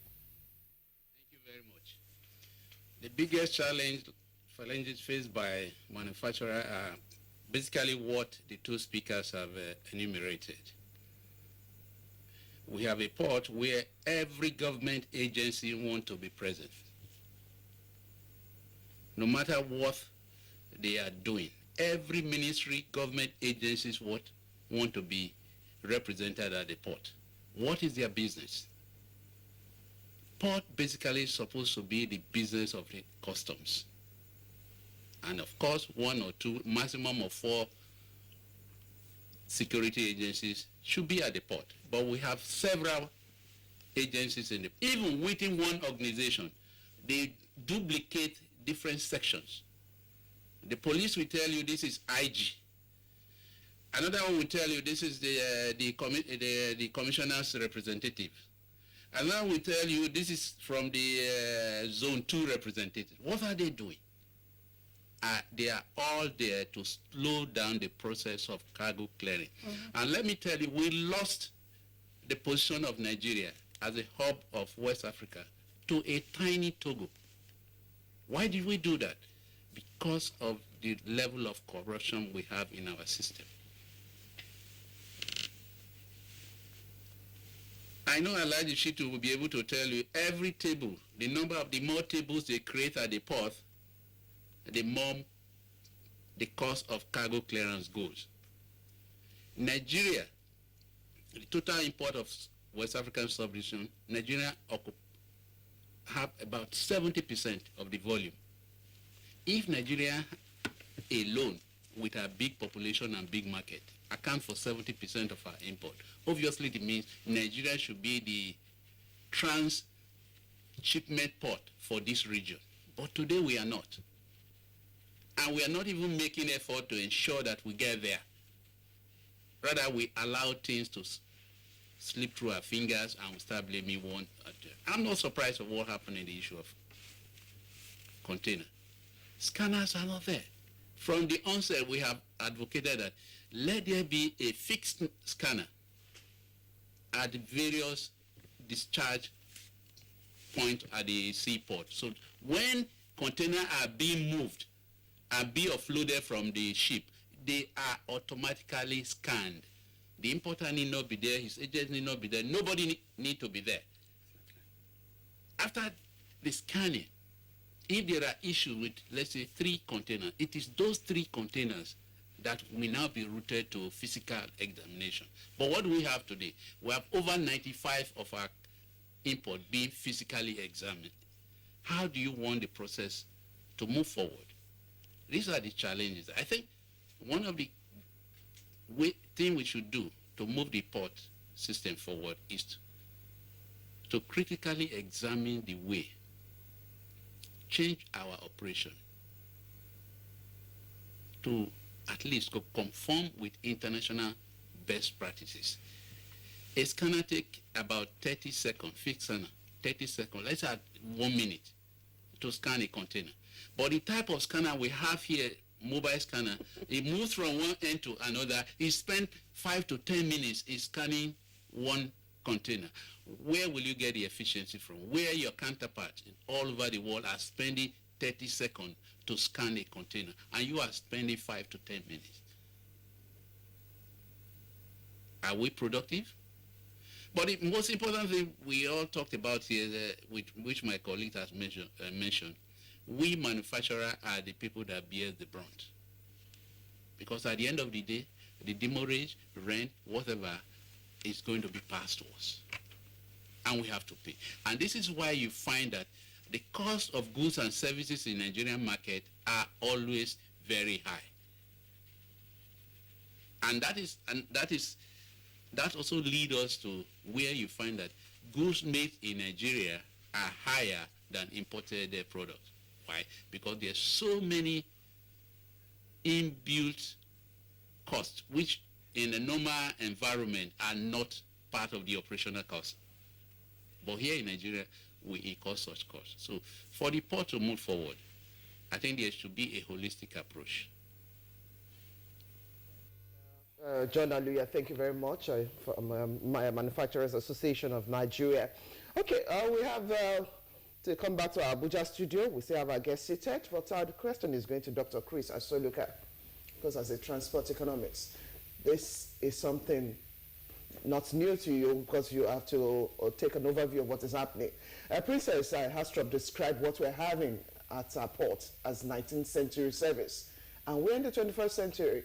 you very much. The biggest challenges faced by manufacturers are basically what the two speakers have enumerated. We have a port where every government agency wants to be present. No matter what they are doing, every ministry, government agencies want to be represented at the port. What is their business? Port basically is supposed to be the business of the customs. And of course, 1 or 2, maximum of 4 security agencies should be at the port. But we have several agencies even within one organization, they duplicate different sections. The police will tell you this is IG. Another one will tell you this is the commissioner's representative. Another will tell you this is from the zone 2 representative. What are they doing? they are all there to slow down the process of cargo clearing. And let me tell you, we lost the position of Nigeria as a hub of West Africa to a tiny Togo. Why did we do that? Because of the level of corruption we have in our system. I know Alhaji Shitu will be able to tell you every table, the more tables they create at the port, the more the cost of cargo clearance goes. Nigeria, the total import of West African sub-region, Nigeria have about 70% of the volume. If Nigeria alone, with a big population and big market, account for 70% of our import, obviously it means Nigeria should be the transshipment port for this region. But today we are not. And we are not even making effort to ensure that we get there. Rather, we allow things to slip through our fingers and we start blaming one. I'm not surprised of what happened in the issue of container. Scanners are not there. From the onset, we have advocated that let there be a fixed scanner at the various discharge points at the seaport. So when containers are being moved and be offloaded from the ship, they are automatically scanned. The importer need not be there, his agent need not be there, nobody need to be there. After the scanning, if there are issues with, let's say, 3 containers, it is those 3 containers that will now be routed to physical examination. But what do we have today? We have over 95 of our import being physically examined. How do you want the process to move forward? These are the challenges. I think one of the things we should do to move the port system forward is to critically examine the way, change our operation to at least conform with international best practices. A scanner take about 30 seconds, fixed scanner, 30 seconds, let's add 1 minute to scan a container. But the type of scanner we have here, mobile scanner, it moves from one end to another. It spends 5 to 10 minutes in scanning one container. Where will you get the efficiency from? Where your counterparts all over the world are spending 30 seconds to scan a container, and you are spending 5 to 10 minutes. Are we productive? But the most important thing we all talked about here, which my colleague has mentioned, we manufacturers are the people that bear the brunt. Because at the end of the day, the demurrage, rent, whatever, is going to be passed to us. And we have to pay. And this is why you find that the cost of goods and services in the Nigerian market are always very high. And that also leads us to where you find that goods made in Nigeria are higher than imported products. Why? Because there's so many inbuilt costs, which in a normal environment are not part of the operational cost. But here in Nigeria, we incur such costs. So for the port to move forward, I think there should be a holistic approach. John Aluya, thank you very much from my Manufacturers Association of Nigeria. Okay, we have to come back to our Abuja studio. We still have our guest seated, but our question is going to Dr. Chris Asoluka, because as a transport economist, this is something not new to you, because you have to take an overview of what is happening. Princess Hastrop described what we're having at our port as 19th century service, and we're in the 21st century.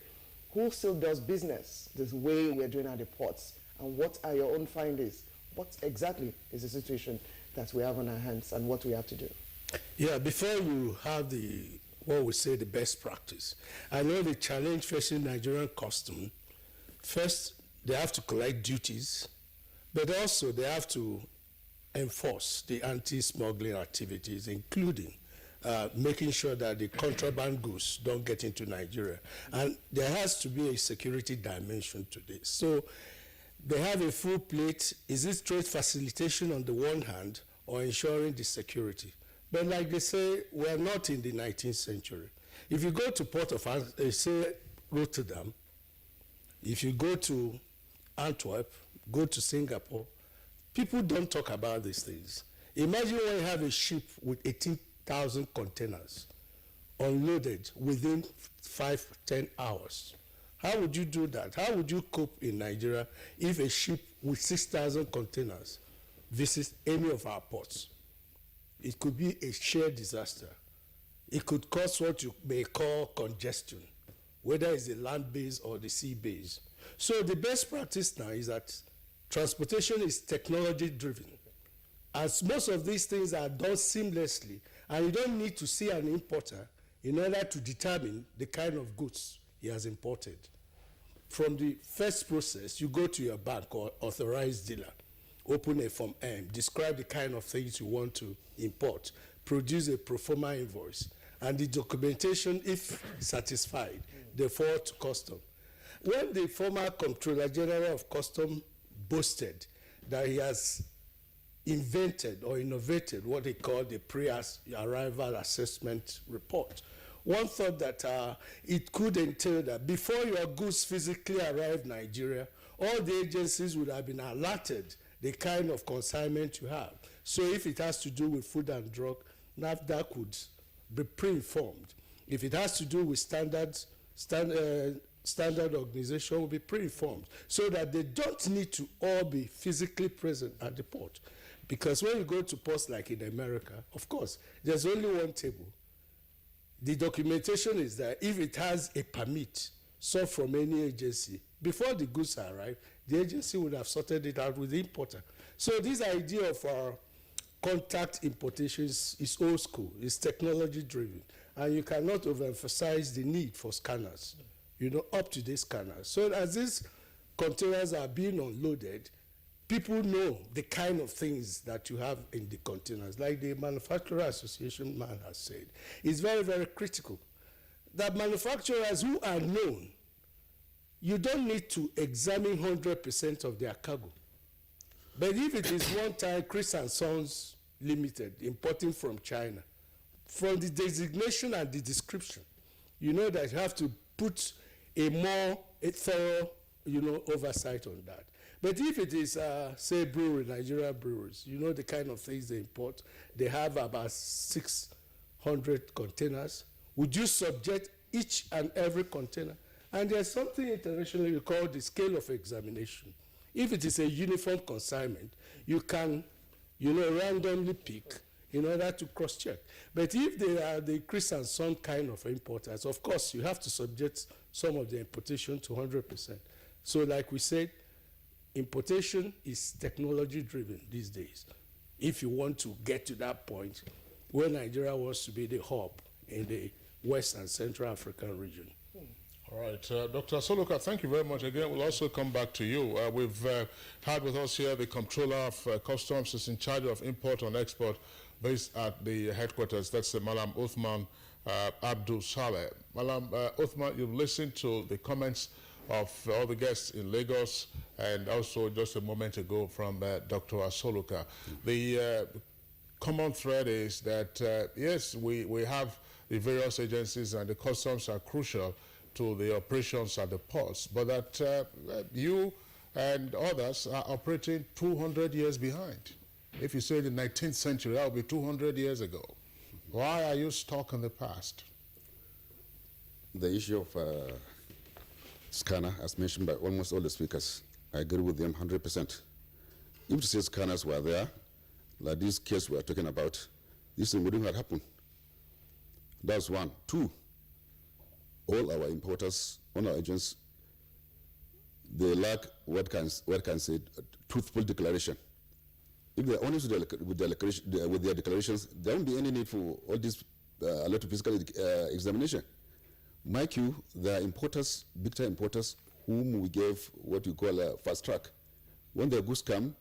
Who still does business the way we're doing at the ports? And what are your own findings? What exactly is the situation that we have on our hands and what we have to do? Yeah, before you have what we say the best practice, I know the challenge facing Nigerian custom. First, they have to collect duties, but also they have to enforce the anti-smuggling activities, including making sure that the contraband goods don't get into Nigeria. And there has to be a security dimension to this. So they have a full plate. Is it trade facilitation on the one hand or ensuring the security? But like they say, we're not in the 19th century. If you go to Port of, say, Rotterdam, if you go to Antwerp, go to Singapore, people don't talk about these things. Imagine when you have a ship with 18,000 containers unloaded within 5-10 hours. How would you do that? How would you cope in Nigeria if a ship with 6,000 containers visits any of our ports? It could be a sheer disaster. It could cause what you may call congestion, whether it's the land base or the sea base. So the best practice now is that transportation is technology driven. As most of these things are done seamlessly, and you don't need to see an importer in order to determine the kind of goods he has imported. From the first process, you go to your bank or authorized dealer, open a Form M, describe the kind of things you want to import, produce a pro forma invoice, and the documentation, if satisfied, they forward to custom. When the former Comptroller General of Custom boasted that he has invented or innovated what he called the pre-arrival assessment report, one thought that it could entail that before your goods physically arrive in Nigeria, all the agencies would have been alerted the kind of consignment you have. So if it has to do with food and drug, NAFDAC would be pre-informed. If it has to do with standard organization, will be pre-informed, so that they don't need to all be physically present at the port. Because when you go to ports like in America, of course, there's only one table. The documentation is that if it has a permit sought from any agency, before the goods arrive, the agency would have sorted it out with the importer. So this idea of contact importations is old school, it's technology driven, and you cannot overemphasize the need for scanners, up-to-date scanners. So as these containers are being unloaded, people know the kind of things that you have in the containers. Like the Manufacturer Association man has said, it's very, very critical that manufacturers who are known, you don't need to examine 100% of their cargo. But if it is one time Chris and Sons Limited importing from China, from the designation and the description, you know that you have to put a thorough, oversight on that. But if it is, say, brewery, Nigerian breweries, you know the kind of things they import. They have about 600 containers. Would you subject each and every container? And there's something internationally called the scale of examination. If it is a uniform consignment, you can, randomly pick in order to cross-check. But if they are the Chris and Son kind of importers, of course, you have to subject some of the importation to 100%. So like we said, importation is technology-driven these days. If you want to get to that point where Nigeria wants to be the hub in the West and Central African region. All right, Dr. Soluka, thank you very much. Again, we'll also come back to you. We've had with us here the Comptroller of Customs is in charge of import and export based at the headquarters. That's Malam Uthman Abdul Saleh. Malam Uthman, you've listened to the comments of all the guests in Lagos and also just a moment ago from Dr. Asoluka. The common thread is that, yes, we have the various agencies and the customs are crucial to the operations at the ports, but that you and others are operating 200 years behind. If you say the 19th century, that would be 200 years ago. Why are you stuck in the past? The issue of scanner, as mentioned by almost all the speakers, I agree with them 100%. If the scanners were there, like this case we are talking about, this thing wouldn't have happened. That's one. Two, all our importers, all our agents, they lack what can say truthful declaration. If they're honest with their declarations, there won't be any need for all this a lot of physical examination. Mind you, there are importers, big-time importers, whom we gave what you call a fast track. When their goods come,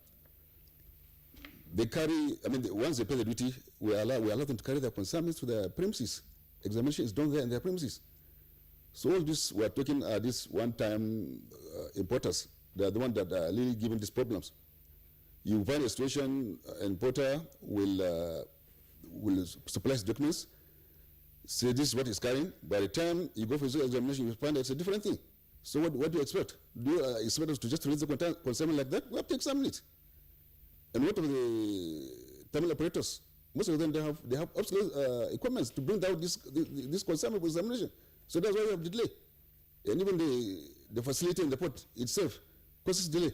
they carry, once they pay the duty, we allow them to carry their consignments to their premises. Examination is done there in their premises. So all this, we're talking these one-time importers. They're the ones that are really giving these problems. You find a situation, an importer will supply his documents. say this is what it's carrying. By the time you go for the examination, you find it's a different thing. So what do you expect? Do you expect us to just release the consignment like that? We have to examine it. And what of the terminal operators? Most of them, they have obsolete equipment to bring down this consignment for examination. So that's why we have delay. And even the facility in the port itself causes delay.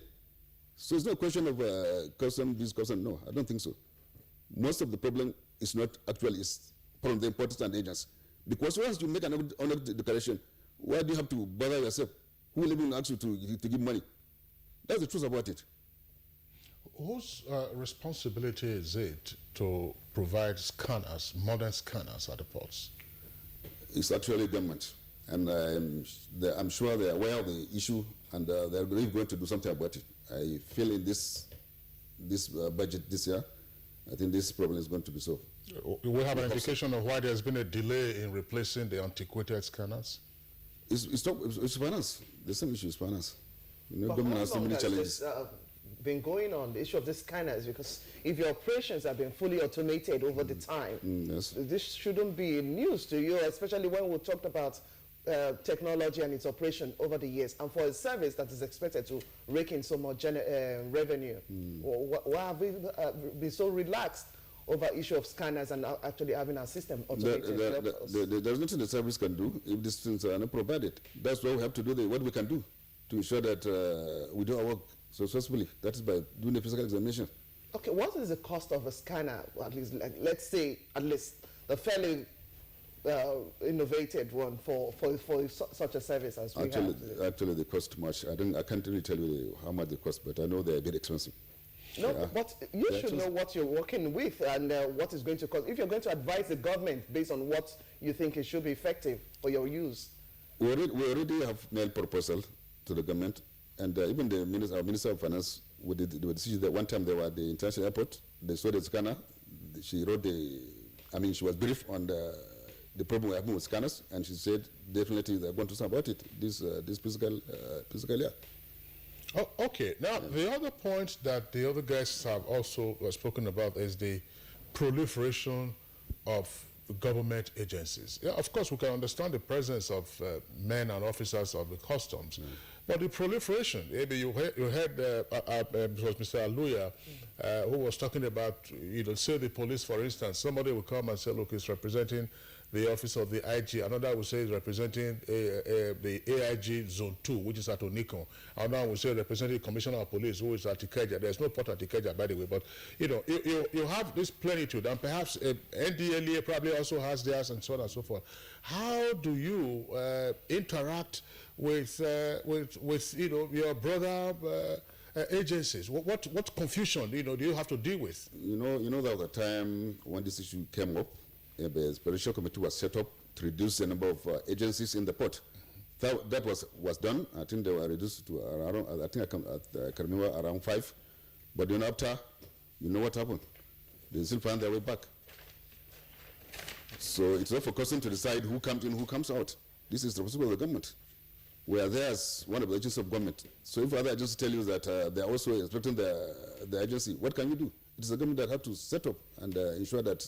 So it's not a question of custom, this custom. No, I don't think so. Most of the problem is not actually is from the importers and agents. Because once you make an honest declaration, why do you have to bother yourself? Who will even ask you to give money? That's the truth about it. Whose responsibility is it to provide scanners, modern scanners at the ports? It's actually government. And I'm sure they're aware of the issue, and they're really going to do something about it. I feel in this budget this year, I think this problem is going to be solved. We have an indication of why there's been a delay in replacing the antiquated scanners? It's finance. The same issue is finance. You know, But government how has so long many has challenges. this been going on, the issue of the scanners? Because if your operations have been fully automated over the time, yes. this shouldn't be news to you, especially when we talked about technology and its operation over the years, and for a service that is expected to rake in so much revenue. Why have we been so relaxed over issue of scanners and actually having our system automated? There's nothing the service can do if these things are not provided. That's why we have to do what we can do to ensure that we do our work successfully. That is by doing the physical examination. Okay, what is the cost of a scanner? At least, let's say, at least the fairly innovated one for such a service as we have. Actually, they cost much. I can't really tell you how much they cost, but I know they're a bit expensive. No, but you should know what you're working with and what is going to cost. If you're going to advise the government based on what you think it should be effective for your use. We already have mailed proposal to the government, and even our Minister of Finance with the decision that one time they were at the international airport, they saw the scanner, she wrote she was briefed on the problem we have with scanners, and she said definitely they're going to do about it this fiscal year. Oh, okay. Now, the other point that the other guests have also spoken about is the proliferation of government agencies. Yeah, of course, we can understand the presence of men and officers of the customs, but the proliferation, maybe you heard it was Mr. Aluya who was talking about, say the police, for instance, somebody will come and say, look, he's representing the office of the IG. Another will say is representing the AIG Zone 2, which is at Onikon. Another will say representing the Commissioner of Police, who is at Ikeja. There's no port at Ikeja, by the way, but you have this plenitude, and perhaps NDLEA probably also has theirs, and so on and so forth. How do you interact with your brother agencies? What confusion do you have to deal with? You know that the time when this issue came up, a special committee was set up to reduce the number of agencies in the port. That was done. I think they were reduced to around, I can remember around 5. But then after, what happened? They still find their way back. So it's not for custom to decide who comes in, who comes out. This is the responsibility of the government. We are there as one of the agencies of government. So if other agencies tell you that they are also expecting the agency, what can you do? It is the government that has to set up and ensure that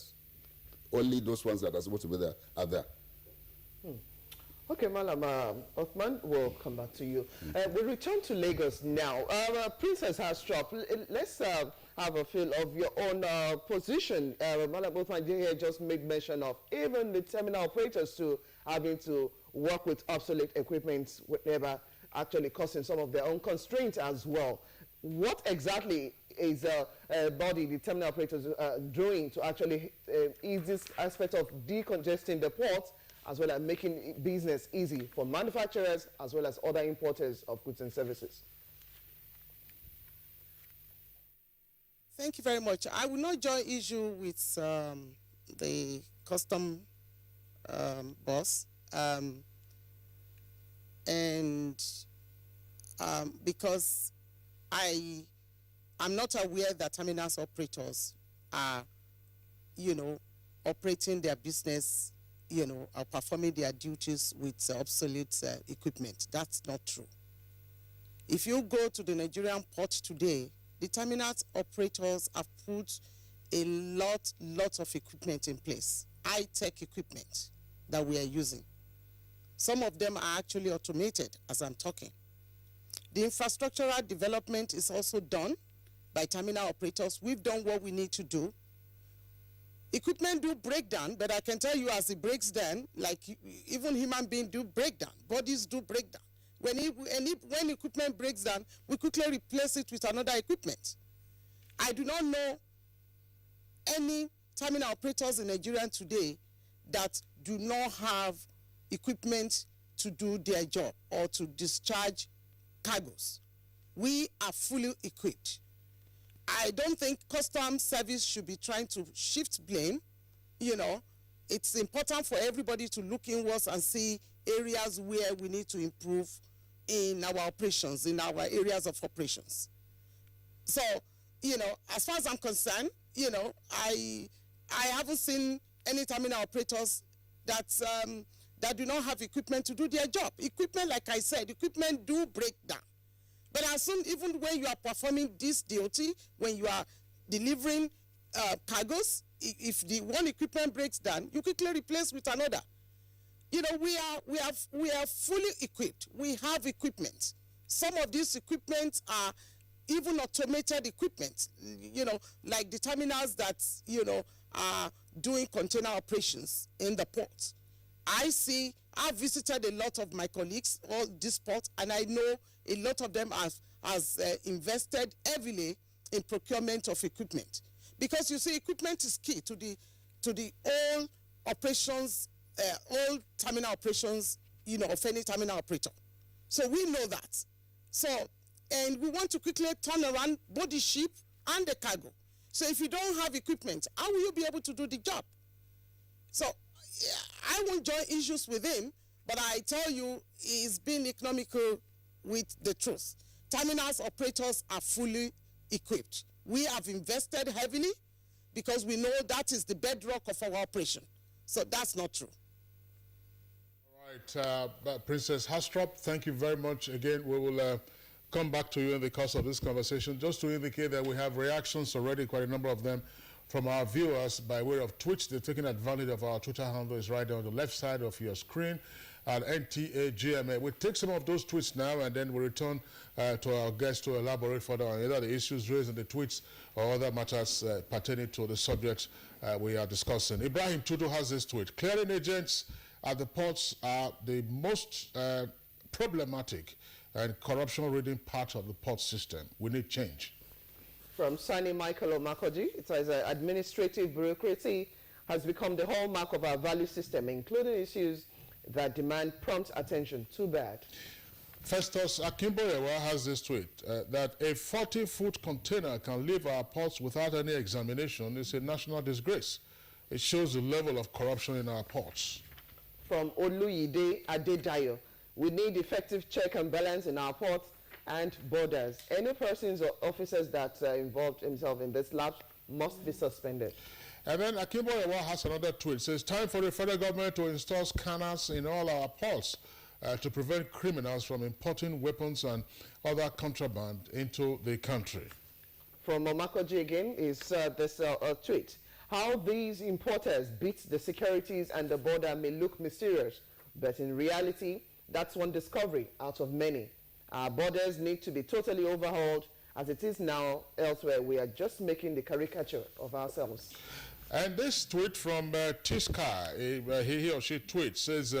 only those ones that are supposed to be there are there. Okay, Malam Othman, we'll come back to you. We return to Lagos now. Princess Hastrop, let's have a feel of your own position. Malam Othman here just made mention of even the terminal operators to having to work with obsolete equipment, whatever, actually causing some of their own constraints as well. What exactly is body, the terminal operators, doing to actually ease this aspect of decongesting the ports, as well as making business easy for manufacturers as well as other importers of goods and services? Thank you very much. I will not join issue with the custom boss, because I'm not aware that terminals operators are, operating their business, are performing their duties with obsolete equipment. That's not true. If you go to the Nigerian port today, the terminals operators have put a lot of equipment in place, high-tech equipment, that we are using. Some of them are actually automated as I'm talking. The infrastructural development is also done by terminal operators. We've done what we need to do. Equipment do break down, but I can tell you as it breaks down, like even human beings do break down, bodies do break down. When equipment breaks down, we quickly replace it with another equipment. I do not know any terminal operators in Nigeria today that do not have equipment to do their job or to discharge cargoes. We are fully equipped. I don't think customs service should be trying to shift blame. You know, it's important for everybody to look inwards and see areas where we need to improve in our operations, in our areas of operations. So, you know, as far as I'm concerned, you know, I haven't seen any terminal operators that do not have equipment to do their job. Equipment, like I said, equipment do break down. But as soon, even when you are performing this duty, when you are delivering cargoes, if the one equipment breaks down, you quickly replace with another. You know, we are fully equipped. We have equipment. Some of these equipment are even automated equipment, you know, like the terminals that, you know, are doing container operations in the port. I've visited a lot of my colleagues all this port, and I know a lot of them has invested heavily in procurement of equipment. Because you see, equipment is key to the all operations, all terminal operations, you know, of any terminal operator. So we know that. So, and we want to quickly turn around both the ship and the cargo. So if you don't have equipment, how will you be able to do the job? So I won't join issues with him, but I tell you, he's been economical with the truth. Terminals operators are fully equipped. We have invested heavily because we know that is the bedrock of our operation. So that's not true. All right, Princess Hastrop, thank you very much. Again, we will come back to you in the course of this conversation, just to indicate that we have reactions already, quite a number of them, from our viewers by way of Twitch. They're taking advantage of our Twitter handle. It's right there on the left side of your screen at NTAGMA. We'll take some of those tweets now, and then we'll return to our guests to elaborate further on either the issues raised in the tweets or other matters pertaining to the subjects we are discussing. Ibrahim Tudu has this tweet. Clearing agents at the ports are the most problematic and corruption-ridden part of the port system. We need change. From Sani Michael Omakoji, it says administrative bureaucracy has become the hallmark of our value system, including issues that demand prompt attention. Too bad. Festus Akimboyewa has this tweet, that a 40-foot container can leave our ports without any examination is a national disgrace. It shows the level of corruption in our ports. From Oluyide Adedayo, we need effective check and balance in our ports and borders. Any persons or officers that involved himself in this lapse must be suspended. And then Akimboyewa has another tweet. It says, time for the federal government to install scanners in all our ports to prevent criminals from importing weapons and other contraband into the country. From Omakoji again is this tweet. How these importers beat the securities and the border may look mysterious, but in reality, that's one discovery out of many. Our borders need to be totally overhauled. As it is now elsewhere, we are just making the caricature of ourselves. And this tweet from Tiska, he or she tweets, says,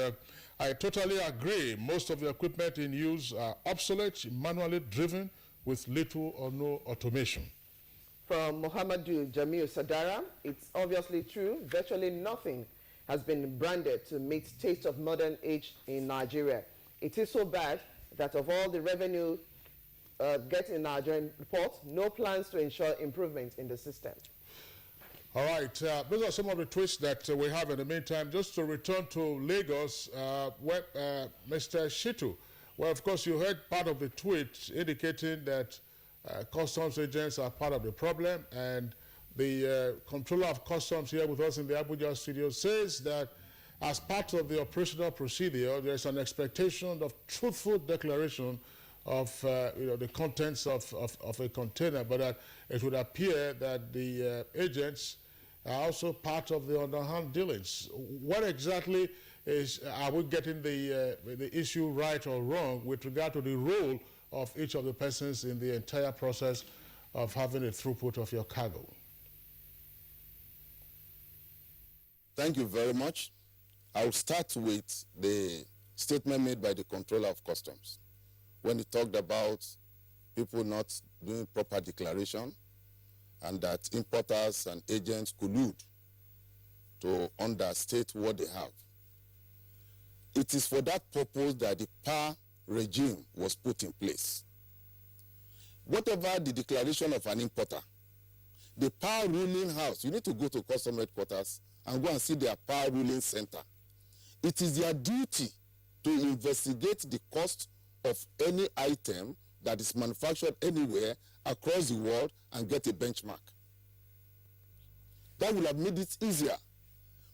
I totally agree. Most of the equipment in use are obsolete, manually driven, with little or no automation. From Muhammadu Jamil Sadara, it's obviously true. Virtually nothing has been branded to meet taste of modern age in Nigeria. It is so bad that of all the revenue get in Nigerian reports, no plans to ensure improvement in the system. All right, those are some of the tweets that we have in the meantime. Just to return to Lagos, Mr. Shitu, well, of course, you heard part of the tweet indicating that customs agents are part of the problem, and the controller of customs here with us in the Abuja studio says that as part of the operational procedure, there's an expectation of truthful declaration of the contents of a container, but it would appear that the agents are also part of the underhand dealings. What exactly is, are we getting the issue right or wrong with regard to the role of each of the persons in the entire process of having a throughput of your cargo? Thank you very much. I'll start with the statement made by the Controller of Customs when he talked about people not doing proper declaration and that importers and agents collude to understate what they have. It is for that purpose that the PAR regime was put in place. Whatever the declaration of an importer, the PAR ruling house, you need to go to custom headquarters and go and see their PAR ruling center. It is their duty to investigate the cost of any item that is manufactured anywhere across the world and get a benchmark. That would have made it easier.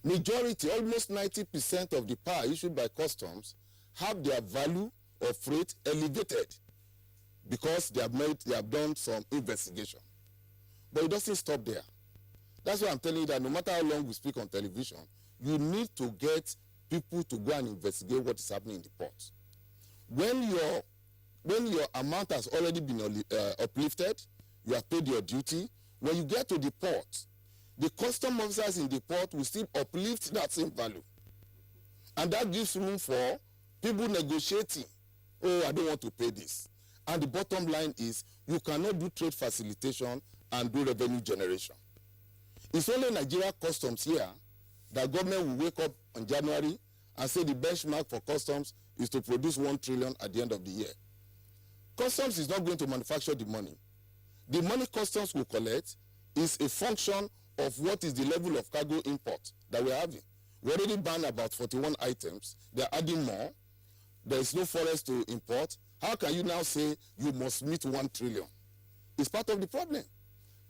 Majority, almost 90% of the PAR issued by customs have their value of freight elevated because they have done some investigation. But it doesn't stop there. That's why I'm telling you that no matter how long we speak on television, you need to get people to go and investigate what is happening in the ports. When your amount has already been uplifted, you have paid your duty. When you get to the port, the custom officers in the port will still uplift that same value. And that gives room for people negotiating. Oh, I don't want to pay this. And the bottom line is you cannot do trade facilitation and do revenue generation. It's only Nigeria Customs here that government will wake up in January and say the benchmark for customs is to produce 1 trillion at the end of the year. Customs is not going to manufacture the money. The money customs will collect is a function of what is the level of cargo import that we're having. We already banned about 41 items. They're adding more. There is no forest to import. How can you now say you must meet 1 trillion? It's part of the problem.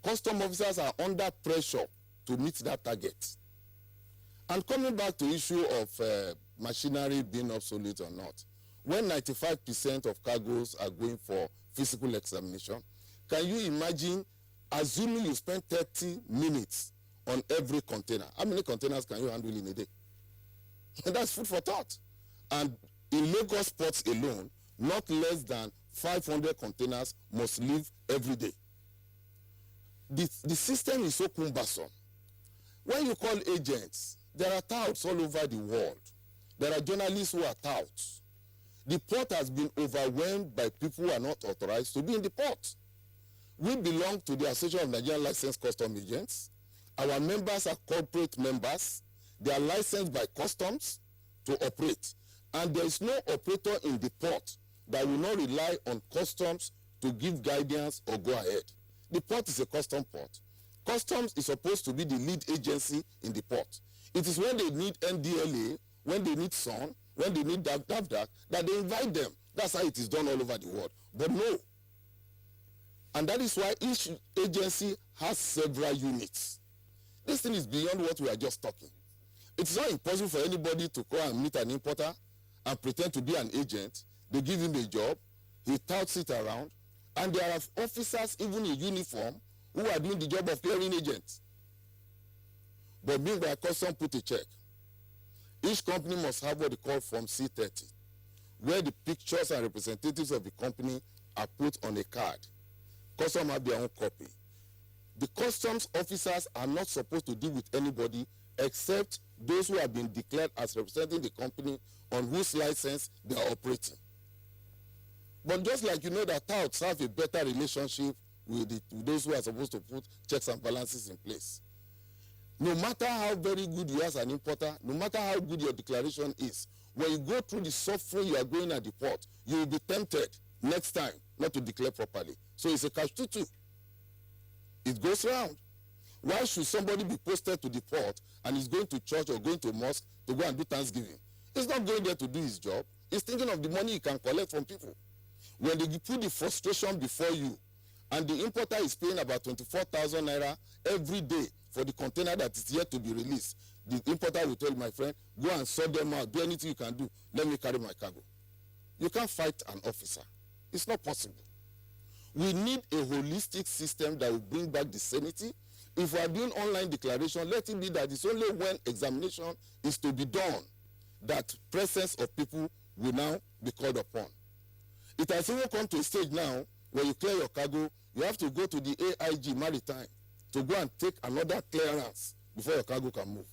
Custom officers are under pressure to meet that target. And coming back to the issue of machinery being obsolete or not, when 95% of cargoes are going for physical examination, can you imagine, assuming you spend 30 minutes on every container, how many containers can you handle in a day? And that's food for thought. And in Lagos ports alone, not less than 500 containers must leave every day. The system is so cumbersome. When you call agents, there are touts all over the world. There are journalists who are touts. The port has been overwhelmed by people who are not authorized to be in the port. We belong to the Association of Nigerian Licensed Custom Agents. Our members are corporate members. They are licensed by customs to operate. And there is no operator in the port that will not rely on customs to give guidance or go ahead. The port is a custom port. Customs is supposed to be the lead agency in the port. It is when they need NDLA, when they need SON, when they need DAFDAC, that they invite them. That's how it is done all over the world. But no. And that is why each agency has several units. This thing is beyond what we are just talking. It's not impossible for anybody to go and meet an importer and pretend to be an agent. They give him a job, he touts it around, and there are officers even in uniform who are doing the job of clearing agents. But meanwhile, custom put a check. Each company must have what they call Form C30, where the pictures and representatives of the company are put on a card. Custom have their own copy. The customs officers are not supposed to deal with anybody except those who have been declared as representing the company on whose license they are operating. But just like you know that touts have a better relationship with those who are supposed to put checks and balances in place. No matter how very good you are as an importer, no matter how good your declaration is, when you go through the suffering you are going at the port, you will be tempted next time not to declare properly. So it's a catch-22. It goes round. Why should somebody be posted to the port and he's going to church or going to mosque to go and do Thanksgiving? He's not going there to do his job. He's thinking of the money he can collect from people. When they put the frustration before you, and the importer is paying about 24,000 naira every day for the container that is yet to be released, the importer will tell my friend, go and sort them out, do anything you can do, let me carry my cargo. You can't fight an officer. It's not possible. We need a holistic system that will bring back the sanity. If we are doing online declaration, let it be that it's only when examination is to be done. that presence of people will now be called upon. It has even come to a stage now where you clear your cargo, you have to go to the AIG Maritime to go and take another clearance before your cargo can move.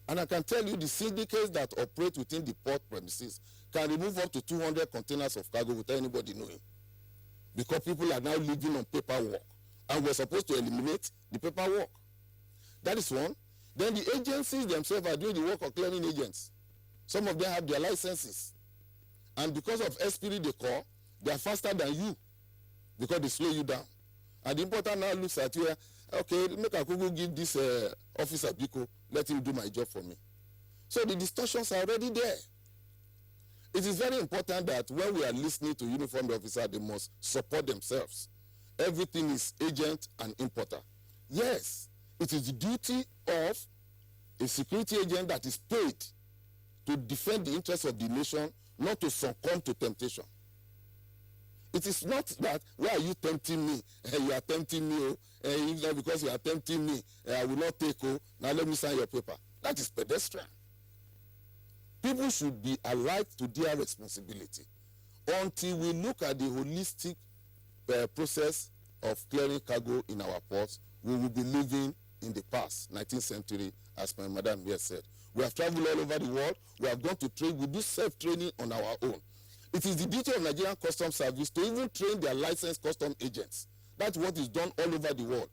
And I can tell you the syndicates that operate within the port premises can remove up to 200 containers of cargo without anybody knowing. Because people are now living on paperwork. And we're supposed to eliminate the paperwork. That is one. Then the agencies themselves are doing the work of clearing agents. Some of them have their licenses. And because of esprit de corps, they are faster than you. Because they slow you down. And the importer now looks at you, okay, make a Google give this officer Biko, let him do my job for me. So the distortions are already there. It is very important that when we are listening to uniformed officers, they must support themselves. Everything is agent and importer. Yes, it is the duty of a security agent that is paid to defend the interests of the nation, not to succumb to temptation. It is not that, why are you tempting me? You are tempting me, because you are tempting me, I will not take, now let me sign your paper. That is pedestrian. People should be alive to their responsibility. Until we look at the holistic process of clearing cargo in our ports, we will be living in the past, 19th century, as my madam here said. We have traveled all over the world. We have gone to trade. We do self-training on our own. It is the duty of Nigerian Customs Service to even train their licensed custom agents. That's what is done all over the world.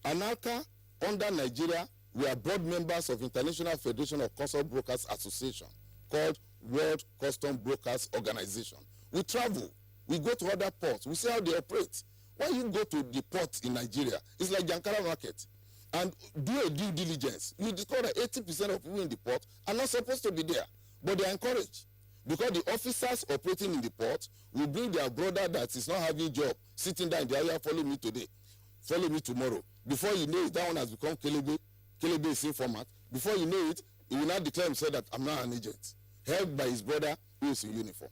ANACA, under Nigeria, we are board members of International Federation of Custom Brokers Association, called World Custom Brokers Organization. We travel. We go to other ports. We see how they operate. When you go to the port in Nigeria, it's like Jankara Market, and do a due diligence, you discover that 80% of people in the port are not supposed to be there, but they are encouraged. Because the officers operating in the port will bring their brother that is not having a job, sitting down in the area, follow me today, follow me tomorrow. Before you know it, that one has become Kelebe. Kelebe is informant. Before you know it, he will not declare himself that I'm not an agent, helped by his brother who is in uniform.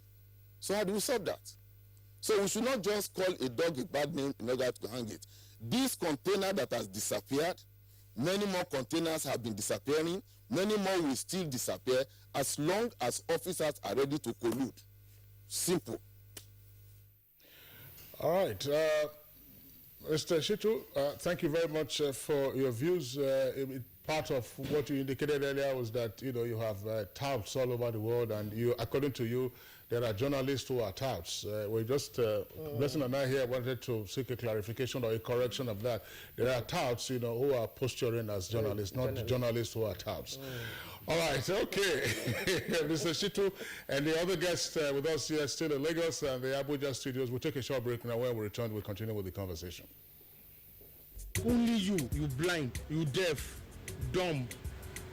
So how do we solve that? So we should not just call a dog a bad name in order to hang it. This container that has disappeared, many more containers have been disappearing, many more will still disappear as long as officers are ready to collude. Simple. All right. Mr. Shitu, thank you very much for your views. Part of what you indicated earlier was that, you have touts all over the world, and according to you, there are journalists who are touts. We just, Blessing and I here wanted to seek a clarification or a correction of that. There are touts, who are posturing as journalists, not journalists who are touts. All right, okay. Mr. Shitu and the other guests with us here still in Lagos and the Abuja studios. We'll take a short break now. When we return, we'll continue with the conversation. Only you blind, you deaf, dumb,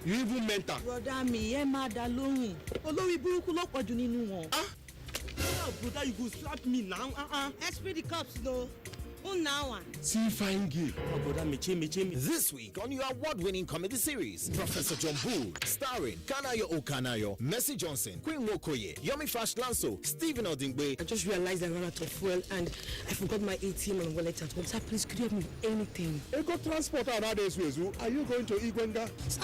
you even mental. Brother mi, má dá lóhùn. Olórí burúkú ló pọ̀jù nínú wọn. Ah, brother, you go slap me now. Expect the cops, though. Now see fine girl. Oh, brother, me. This week on your award-winning comedy series, Professor John Bull, starring Kanayo Okanayo, Mercy Johnson, Queen Mokoye, Yomi Flash Lanso, Stephen Odingbe. I just realized I ran out of fuel and I forgot my ATM and wallet at home. Sir, please, could you help me with anything? Ego transport and others ways. Are you going to Igwenga? Sir.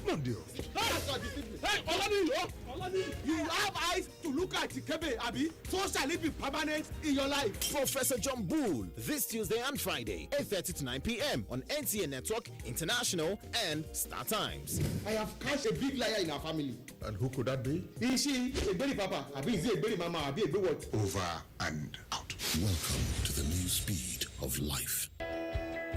No deal. Hey, Olani, you have eyes to look at Kebe, Abi. So shall it be permanent in your life. Professor John Bull, this Tuesday and Friday, 8:30 to 9 p.m. on NTA Network, International, and Star Times. I have catch a big liar in our family. And who could that be? Is she a baby papa? Abi is he a baby mama? Abi a baby what? Over and out. Welcome to the new speed of life.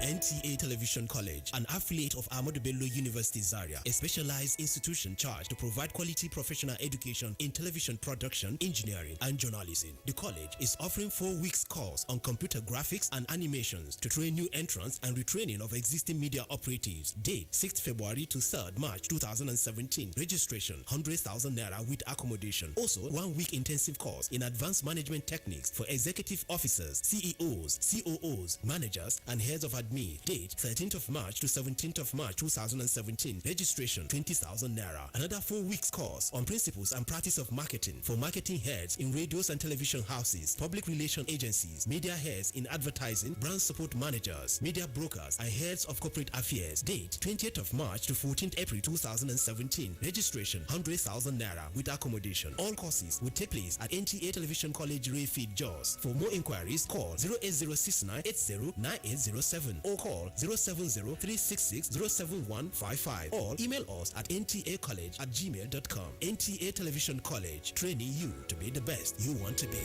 NTA Television College, an affiliate of Ahmadu Bello University Zaria, a specialized institution charged to provide quality professional education in television production, engineering, and journalism. The college is offering 4 weeks course on computer graphics and animations to train new entrants and retraining of existing media operatives. Date 6th February to 3rd March 2017. Registration 100,000 naira with accommodation. Also, 1 week intensive course in advanced management techniques for executive officers, CEOs, COOs, managers, and heads of Me. Date 13th of March to 17th of March 2017. Registration 20,000 naira. Another 4 weeks course on principles and practice of marketing for marketing heads in radios and television houses, public relation agencies, media heads in advertising, brand support managers, media brokers, and heads of corporate affairs. Date 20th of March to 14th April 2017. Registration 100,000 naira with accommodation. All courses will take place at NTA Television College Rayfield Jos. For more inquiries, call 08069809807 or call 070-366-07155 or email us at ntacollege@gmail.com. NTA Television College, training you to be the best you want to be.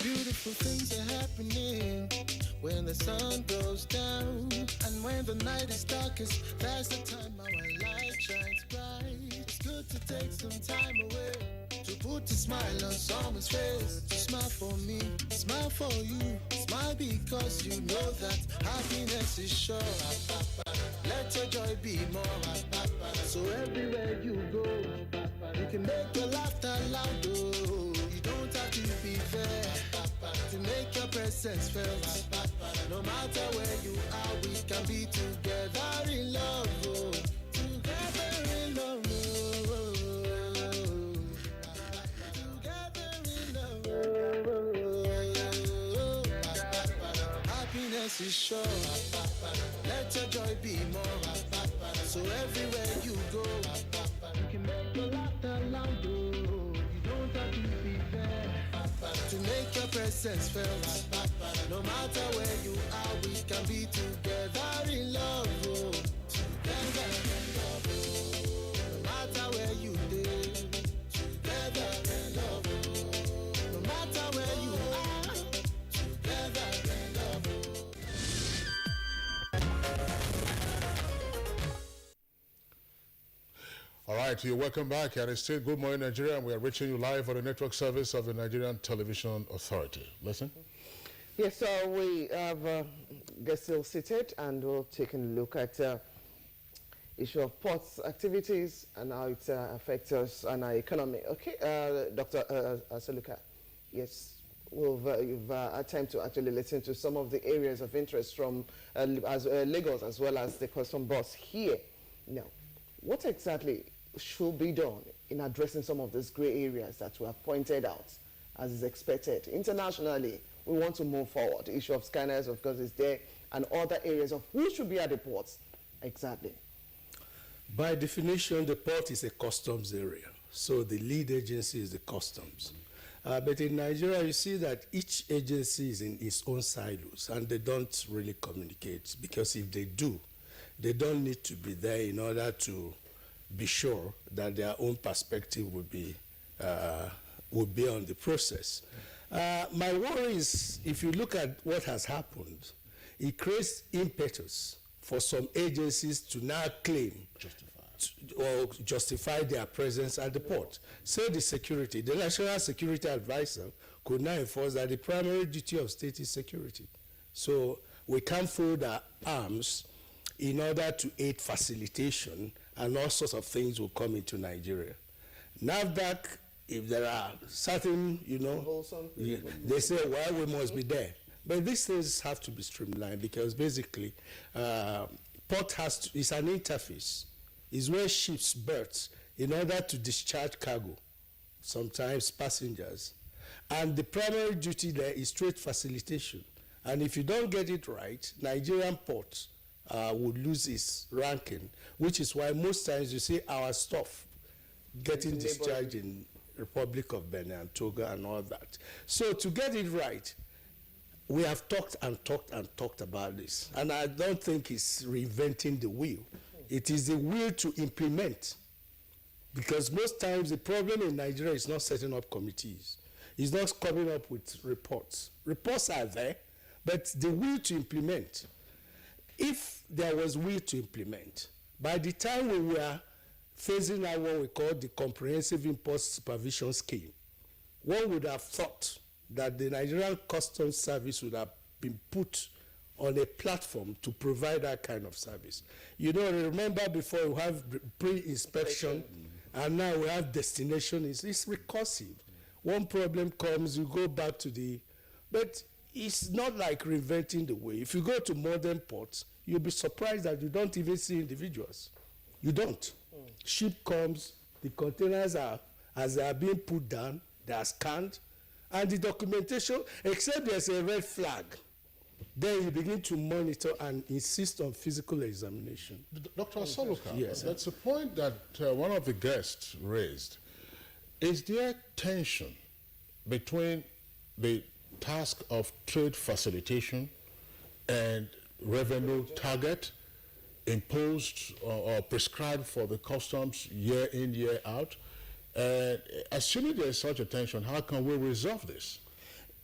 Beautiful things are happening when the sun goes down, and when the night is darkest, that's the time our light shines bright. It's good to take some time away to put a smile on someone's face. To smile for me, smile for you, smile because you know that happiness is sure. Let your joy be more. So everywhere you go, you can make your laughter loud. You don't have to be fair to make your presence felt. No matter where you are, we can be together in love. Together in love. Together in love. Happiness is sure. Let your joy be more. So everywhere you go, you can make your laughter loud. You don't have to be there to make your presence felt. No matter where you are, we can be together in love. Together in love. No matter where you live, together in love. No matter where you are, together in love. All right, you're welcome back, and it's still Good Morning Nigeria, and we are reaching you live on the network service of the Nigerian Television Authority. Listen. Yes, so we have guests still seated, and we'll take a look at issue of ports activities and how it affects us and our economy. Okay, Dr. Saluka, yes, you've had time to actually listen to some of the areas of interest from Lagos as well as the custom boss here. Now, what exactly should be done in addressing some of these gray areas that were pointed out as is expected? Internationally, we want to move forward. The issue of scanners, of course, is there, and other areas of who should be at the ports exactly. By definition, the port is a customs area, so the lead agency is the customs. But in Nigeria, you see that each agency is in its own silos, and they don't really communicate, because if they do, they don't need to be there in order to be sure that their own perspective would be on the process. My worry is, if you look at what has happened, it creates impetus for some agencies to now claim or justify their presence at the port. Say the security, the National Security Advisor could now enforce that the primary duty of state is security. So we can't fold our arms in order to aid facilitation, and all sorts of things will come into Nigeria. NAFDAC, if there are certain, they say, well, we must be there. But these things have to be streamlined, because basically, port is an interface. It's where ships berth in order to discharge cargo, sometimes passengers. And the primary duty there is trade facilitation. And if you don't get it right, Nigerian ports would lose its ranking, which is why most times you see our stuff getting discharged in Republic of Benin and Togo and all that. So to get it right, we have talked and talked and talked about this, and I don't think it's reinventing the wheel. It is the will to implement, because most times the problem in Nigeria is not setting up committees. It's not coming up with reports. Reports are there, but the will to implement. If there was will to implement, by the time we were phasing out what we call the Comprehensive Import Supervision Scheme, one would have thought that the Nigerian Customs Service would have been put on a platform to provide that kind of service. Remember before you have pre-inspection, and now we have destination. It's recursive. One problem comes, you go back to but it's not like reinventing the way. If you go to modern ports, you'll be surprised that you don't even see individuals. You don't. Ship comes, the containers are, as they are being put down, they are scanned, and the documentation, except there's a red flag, then you begin to monitor and insist on physical examination. Dr. Soluka, yes, that's a point that one of the guests raised. Is there tension between the task of trade facilitation and revenue target imposed or prescribed for the customs year in, year out? Assuming there is such a tension, how can we resolve this?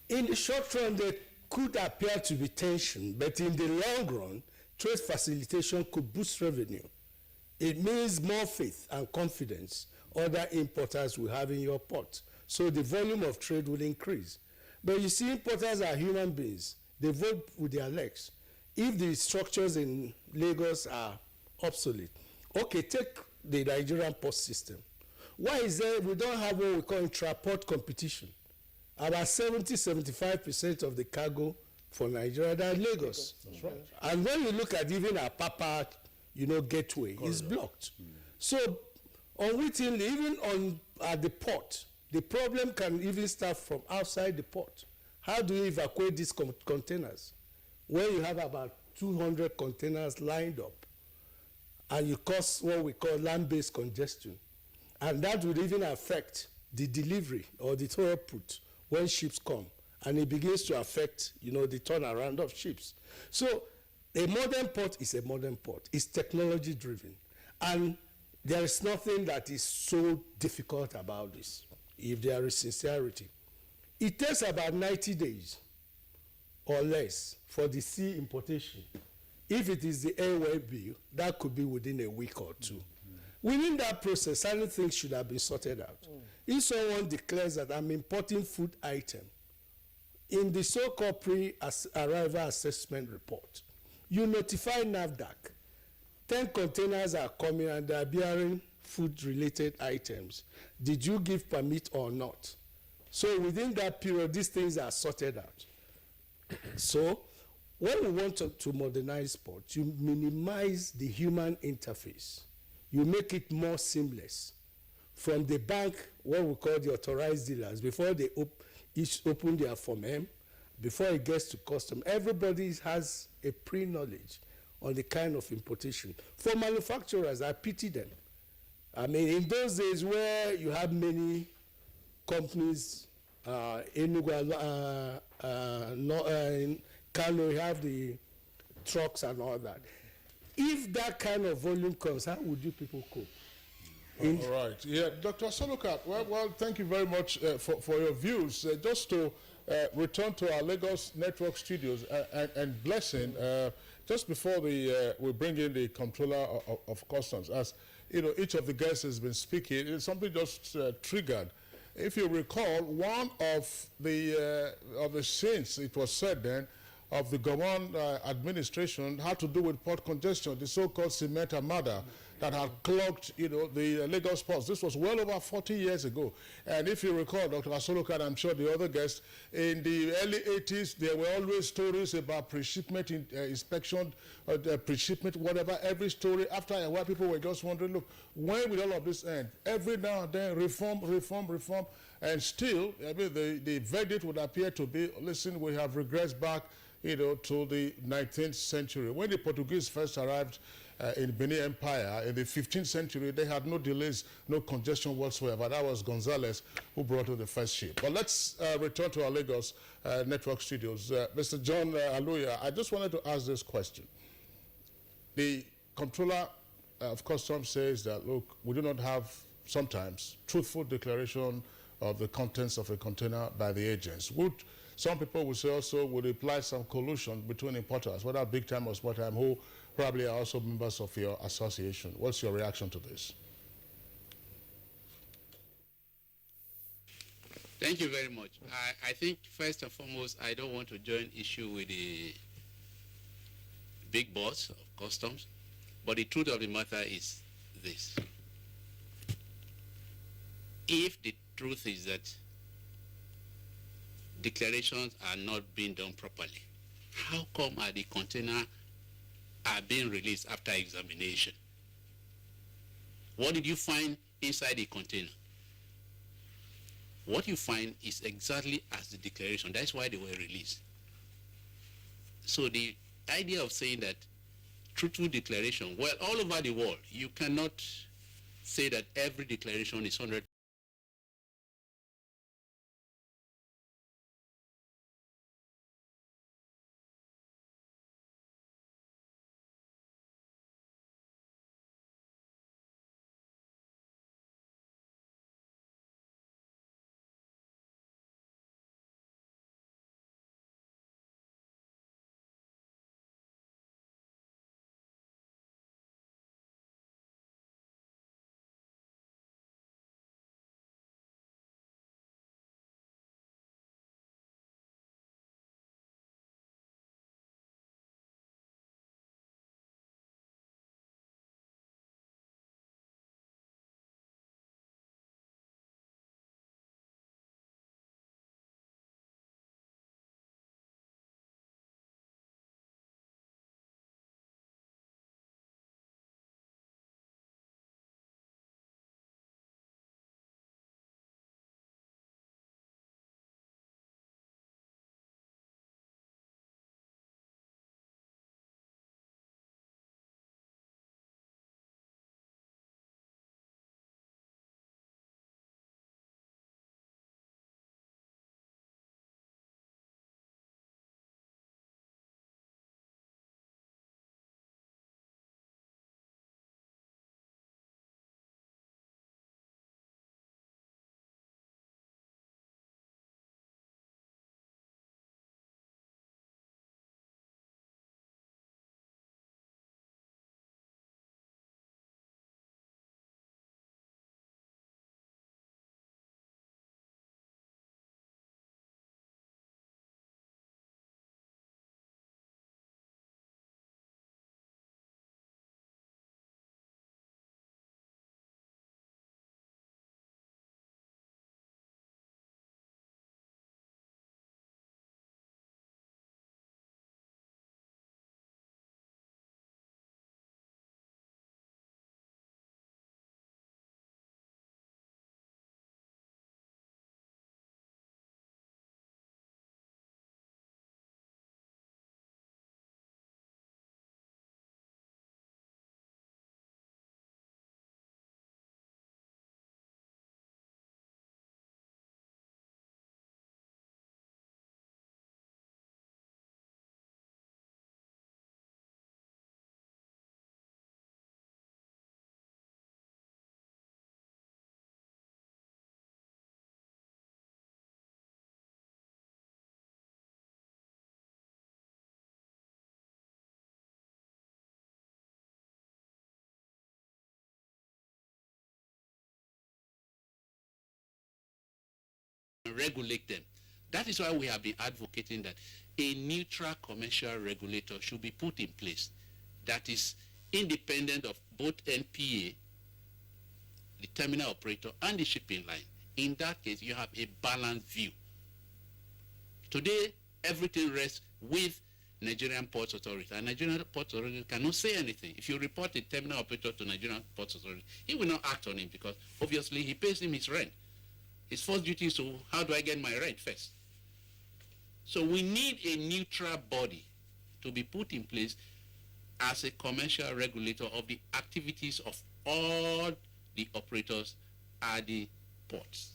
In the short run, there could appear to be tension, but in the long run, trade facilitation could boost revenue. It means more faith and confidence other importers will have in your port. So the volume of trade will increase. But you see, importers are human beings. They vote with their legs. If the structures in Lagos are obsolete, okay, take the Nigerian port system. Why is there, we don't have what we call intra-port competition? About 70-75% of the cargo for Nigeria are in Lagos. That's right. And when you look at even our Papa, gateway, it's blocked. So unwittingly, even at the port, the problem can even start from outside the port. How do you evacuate these containers? When you have about 200 containers lined up, and you cause what we call land-based congestion, and that would even affect the delivery or the throughput when ships come, and it begins to affect, the turnaround of ships. So a modern port is a modern port. It's technology-driven, and there is nothing that is so difficult about this, if there is sincerity. It takes about 90 days or less for the sea importation. If it is the airway bill, that could be within a week or two. Within that process, certain things should have been sorted out. If someone declares that I'm importing food item, in the so-called pre-arrival assessment report, you notify NAFDAC. 10 containers are coming and they are bearing food-related items. Did you give permit or not? So within that period, these things are sorted out. So when we want to modernize ports, you minimize the human interface. You make it more seamless. From the bank, what we call the authorized dealers, before they each open their Form M, before it gets to custom, everybody has a pre-knowledge on the kind of importation. For manufacturers, I pity them. I mean, in those days where you have many companies, in Kano, you have the trucks and all that. If that kind of volume comes, how would you people cope? All right. Yeah, Dr. Soluka, well, thank you very much for your views. Just to return to our Lagos Network studios and Blessing, just before we bring in the Comptroller of Customs, as each of the guests has been speaking, something just triggered. If you recall, one of the sins, it was said then, of the Gowon administration had to do with port congestion, the so-called cement armada that had clogged, the Lagos ports. This was well over 40 years ago. And if you recall, Dr. Asoluka, and I'm sure the other guests, in the early 80s, there were always stories about pre-shipment inspection, pre-shipment, whatever, every story. After a while, people were just wondering, look, when will all of this end? Every now and then, reform, and still, I mean, the verdict would appear to be, listen, we have regressed back, to the 19th century. When the Portuguese first arrived in Benin Empire in the 15th century, they had no delays, no congestion whatsoever. That was Gonzalez who brought in the first ship. But let's return to our Lagos network studios. Mr. John Aluya, I just wanted to ask this question. The Comptroller of Customs says that, look, we do not have sometimes truthful declaration of the contents of a container by the agents. Some people would say also would imply some collusion between importers, whether big time or small time, who probably are also members of your association. What's your reaction to this? Thank you very much. I think first and foremost, I don't want to join issue with the big boss of customs, but the truth of the matter is this. if the truth is that declarations are not being done properly, how come the container are being released after examination? What did you find inside the container? What you find is exactly as the declaration. That's why they were released. So the idea of saying that truthful declaration, well, all over the world, you cannot say that every declaration is 100%. Regulate them. That is why we have been advocating that a neutral commercial regulator should be put in place that is independent of both NPA, the terminal operator, and the shipping line. In that case, you have a balanced view. Today, everything rests with Nigerian Ports Authority, and Nigerian Ports Authority cannot say anything. If you report a terminal operator to Nigerian Ports Authority, he will not act on him because obviously he pays him his rent. His first duty is to, how do I get my rent first? So we need a neutral body to be put in place as a commercial regulator of the activities of all the operators at the ports.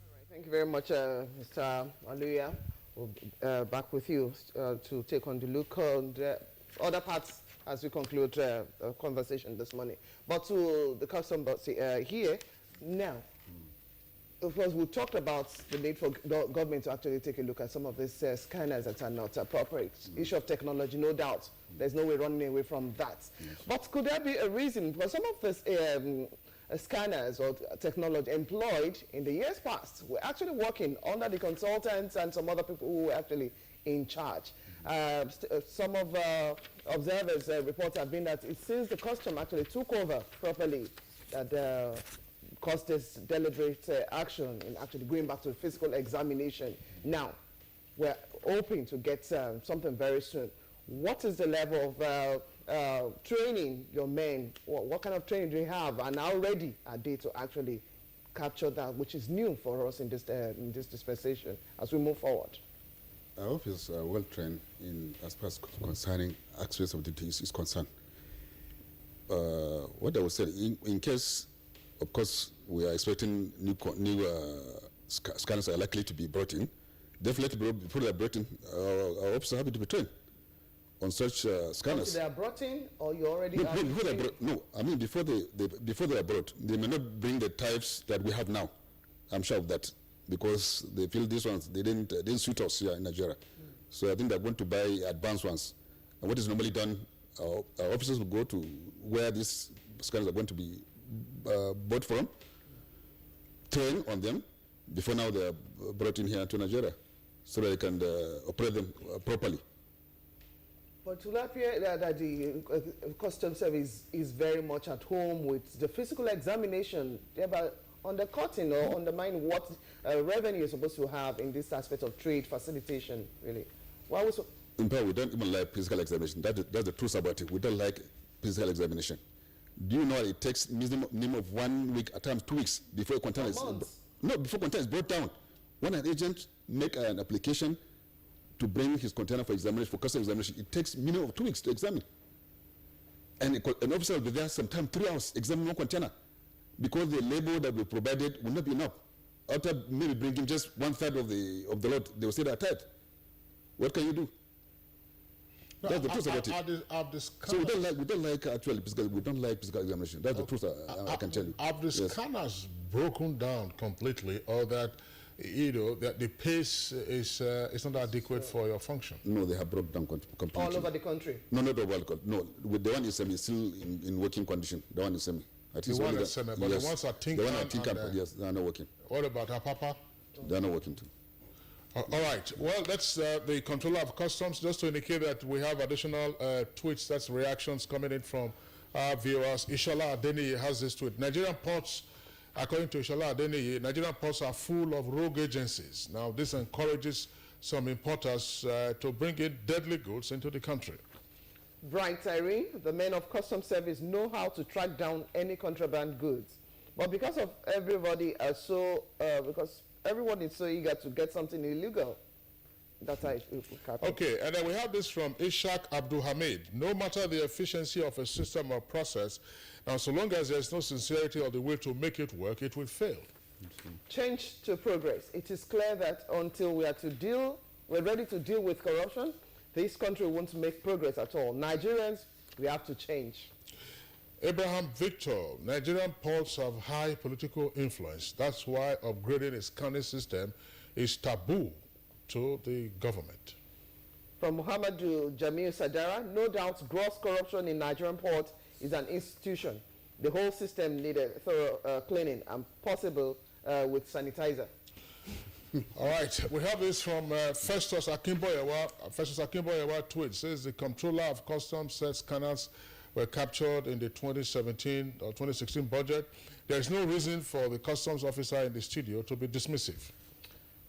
All right, thank you very much, Mr. Aluya. We'll be back with you to take on the look on the other parts as we conclude the conversation this morning. But to the custom here now. Of course, we talked about the need for government to actually take a look at some of these scanners that are not appropriate. Issue of technology, no doubt. There's no way running away from that. Yes. But could there be a reason for some of these scanners or technology employed in the years past were actually working under the consultants and some other people who were actually in charge? Some of observers' reports have been that since the custom actually took over properly, that caused this deliberate action in actually going back to the physical examination. Now, we're hoping to get something very soon. What is the level of training your men? What kind of training do you have? And how ready are they to actually capture that, which is new for us in this dispensation as we move forward? Our officers are well trained as far as concerning aspects of duties is concerned. What I would say, in case, of course, we are expecting new scanners are likely to be brought in. Definitely, before they are brought in, our officers are happy to be trained on such scanners. So they are brought in, or you already? No, I mean before they are brought, they may not bring the types that we have now. I'm sure of that, because they feel these ones they didn't suit us here in Nigeria. So I think they're going to buy advanced ones. And what is normally done, our officers will go to where these scanners are going to be bought from, train on them before now they are brought in here to Nigeria, so that they can operate them properly. But to appear that the Customs Service is very much at home with the physical examination, thereby undercutting or undermining what revenue you're supposed to have in this aspect of trade facilitation, really. Why was in fact, we don't even like physical examination. That's the truth about it. We don't like physical examination. Do you know it takes minimum of 1 week, at times 2 weeks, before a container is before container is brought down. When an agent make an application to bring his container for examination, for custom examination, it takes minimum of 2 weeks to examine. And an officer will be there sometimes 3 hours examining one container, because the label that we provided will not be enough. After maybe bringing just 1/3 of the load, they will say they're tired. What can you do? No, that's the truth about it. So we don't like actually physical. We don't like physical examination. That's the truth. I can tell you. Have the scanners broken down completely, or that that the pace is not adequate for your function? No, they have broken down completely. All over the country? No, not all over the country. No, with the one is still in working condition. The one is semi. The one is semi, but yes. The ones at Tinkan, the one at Tinkan, yes, they are not working. What about Apapa? They are not working too. All right. Well, that's the Controller of Customs. Just to indicate that we have additional tweets, that's reactions coming in from our viewers. Ishala Adeni has this tweet. Nigerian ports, according to Ishala Adeni, Nigerian ports are full of rogue agencies. Now, this encourages some importers to bring in deadly goods into the country. Bright Irene, the men of Customs Service know how to track down any contraband goods. But because of everybody are so, because everyone is so eager to get something illegal. That's how it happens. Okay, and then we have this from Ishaq Abdul Hamid. No matter the efficiency of a system or process, now so long as there's no sincerity or the will to make it work, it will fail. Change to progress. It is clear that until we're ready to deal with corruption, this country won't make progress at all. Nigerians, we have to change. Abraham Victor, Nigerian ports have high political influence. That's why upgrading its scanning system is taboo to the government. From Muhammadu Jamil Sadara, no doubt gross corruption in Nigerian ports is an institution. The whole system needed thorough cleaning and possible with sanitizer. All right, we have this from Festus Akimboyewa. Festus Akimboyewa tweets, says the Comptroller of Customs says scanners were captured in the 2017 or 2016 budget. There is no reason for the customs officer in the studio to be dismissive.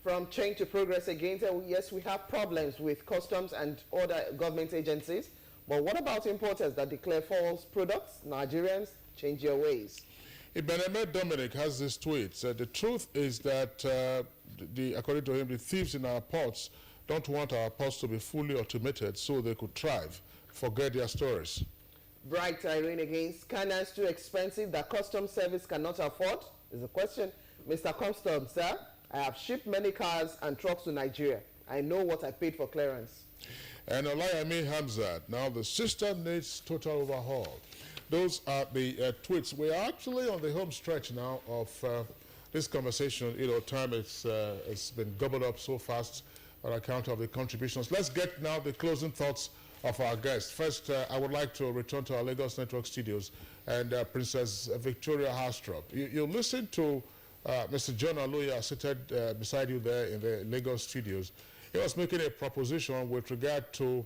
From Change to Progress again, yes, we have problems with customs and other government agencies, but what about importers that declare false products? Nigerians, change your ways. Ibeneme Dominic has this tweet. The truth is that, according to him, the thieves in our ports don't want our ports to be fully automated so they could thrive. Forget their stories. Bright Irene again, scanners too expensive that customs service cannot afford? Is a question. Mr. Customs, sir, I have shipped many cars and trucks to Nigeria. I know what I paid for clearance. And Olayemi Hamzat, now the system needs total overhaul. Those are the tweets. We are actually on the home stretch now of this conversation. Time it's been gobbled up so fast on account of the contributions. Let's get now the closing thoughts of our guests. First, I would like to return to our Lagos Network studios and Princess Victoria Hastrop. You listened to Mr. John Aluya seated beside you there in the Lagos studios. He was making a proposition with regard to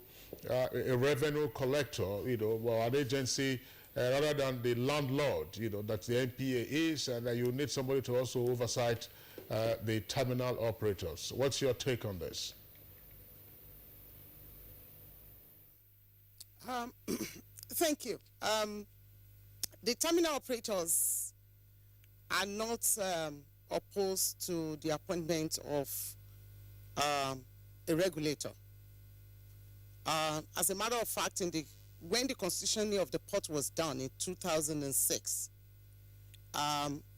a revenue collector, an agency rather than the landlord, that the NPA is, and that you need somebody to also oversight the terminal operators. What's your take on this? Thank you. The terminal operators are not opposed to the appointment of a regulator. As a matter of fact, when the constitution of the port was done in 2006,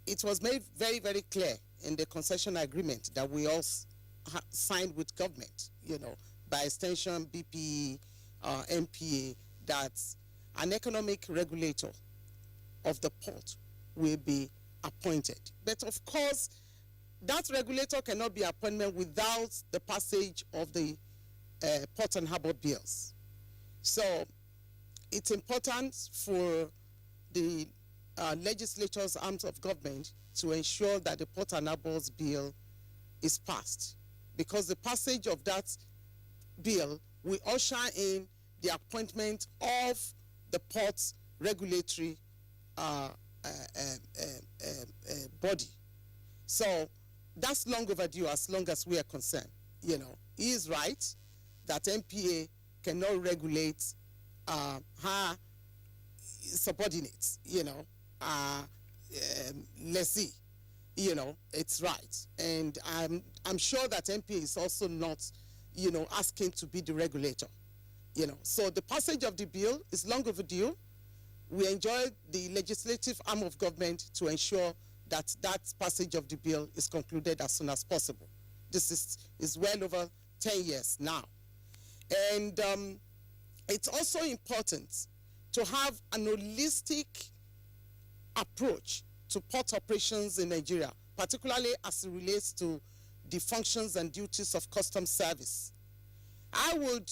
it was made very, very clear in the concession agreement that we all signed with government, by extension, BP, MPA, that an economic regulator of the port will be appointed. But of course, that regulator cannot be appointed without the passage of the Port and Harbour bills. So it's important for the legislature's arms of government to ensure that the Port and Harbour's bill is passed, because the passage of that bill will usher in the appointment of the port's regulatory body. So that's long overdue as long as we are concerned. He is right that MPA cannot regulate her subordinates, lessee. It's right. And I'm sure that MPA is also not, asking to be the regulator. So the passage of the bill is long overdue. We enjoy the legislative arm of government to ensure that that passage of the bill is concluded as soon as possible. This is well over 10 years now. And it's also important to have an holistic approach to port operations in Nigeria, particularly as it relates to the functions and duties of customs service. I would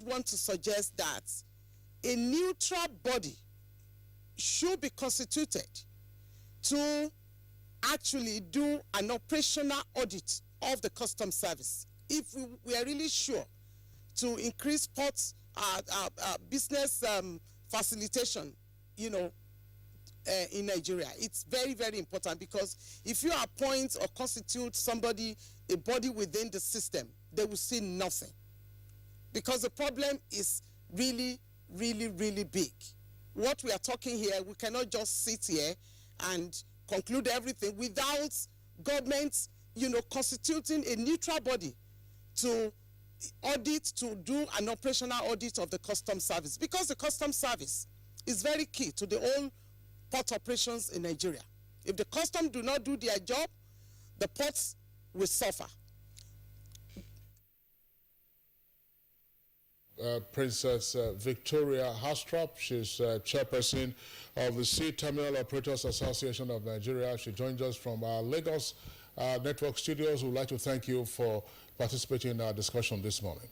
want to suggest that a neutral body should be constituted to actually do an operational audit of the customs service. If we are really sure to increase ports business facilitation, in Nigeria, it's very, very important, because if you appoint or constitute somebody, a body within the system, they will see nothing. Because the problem is really, really, really big. What we are talking here, we cannot just sit here and conclude everything without government, constituting a neutral body to audit, to do an operational audit of the customs service. Because the customs service is very key to the whole port operations in Nigeria. If the customs do not do their job, the ports will suffer. Princess Victoria Hastrop. She's chairperson of the Sea Terminal Operators Association of Nigeria. She joins us from our Lagos network studios. We'd like to thank you for participating in our discussion this morning.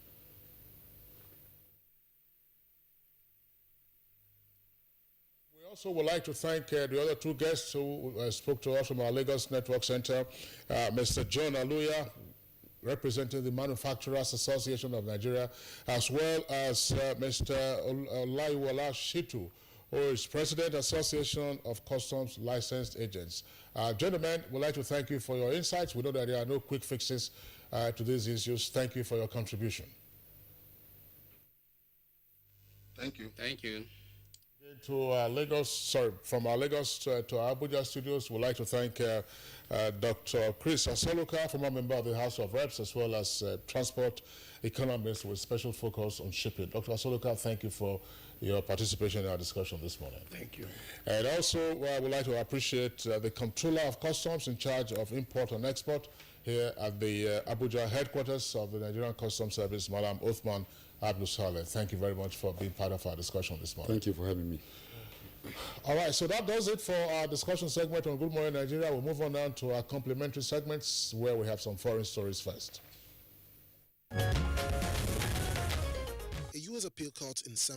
We also would like to thank the other two guests who spoke to us from our Lagos Network Center, Mr. John Aluya, representing the Manufacturers Association of Nigeria, as well as Mr. Olaiwola Shitu, who is President, Association of Customs Licensed Agents. Gentlemen, we'd like to thank you for your insights. We know that there are no quick fixes to these issues. Thank you for your contribution. Thank you. Thank you. From our Lagos to our Abuja studios, we'd like to thank Dr. Chris Asoluka, former member of the House of Reps, as well as transport economist with special focus on shipping. Dr. Asoluka, thank you for your participation in our discussion this morning. Thank you. And also, we'd like to appreciate the Comptroller of Customs in charge of import and export here at the Abuja headquarters of the Nigerian Customs Service, Madam Othman Abdul Saleh. Thank you very much for being part of our discussion this morning. Thank you for having me. All right, so that does it for our discussion segment on Good Morning Nigeria. We'll move on now to our complementary segments where we have some foreign stories first. A U.S. appeal court in San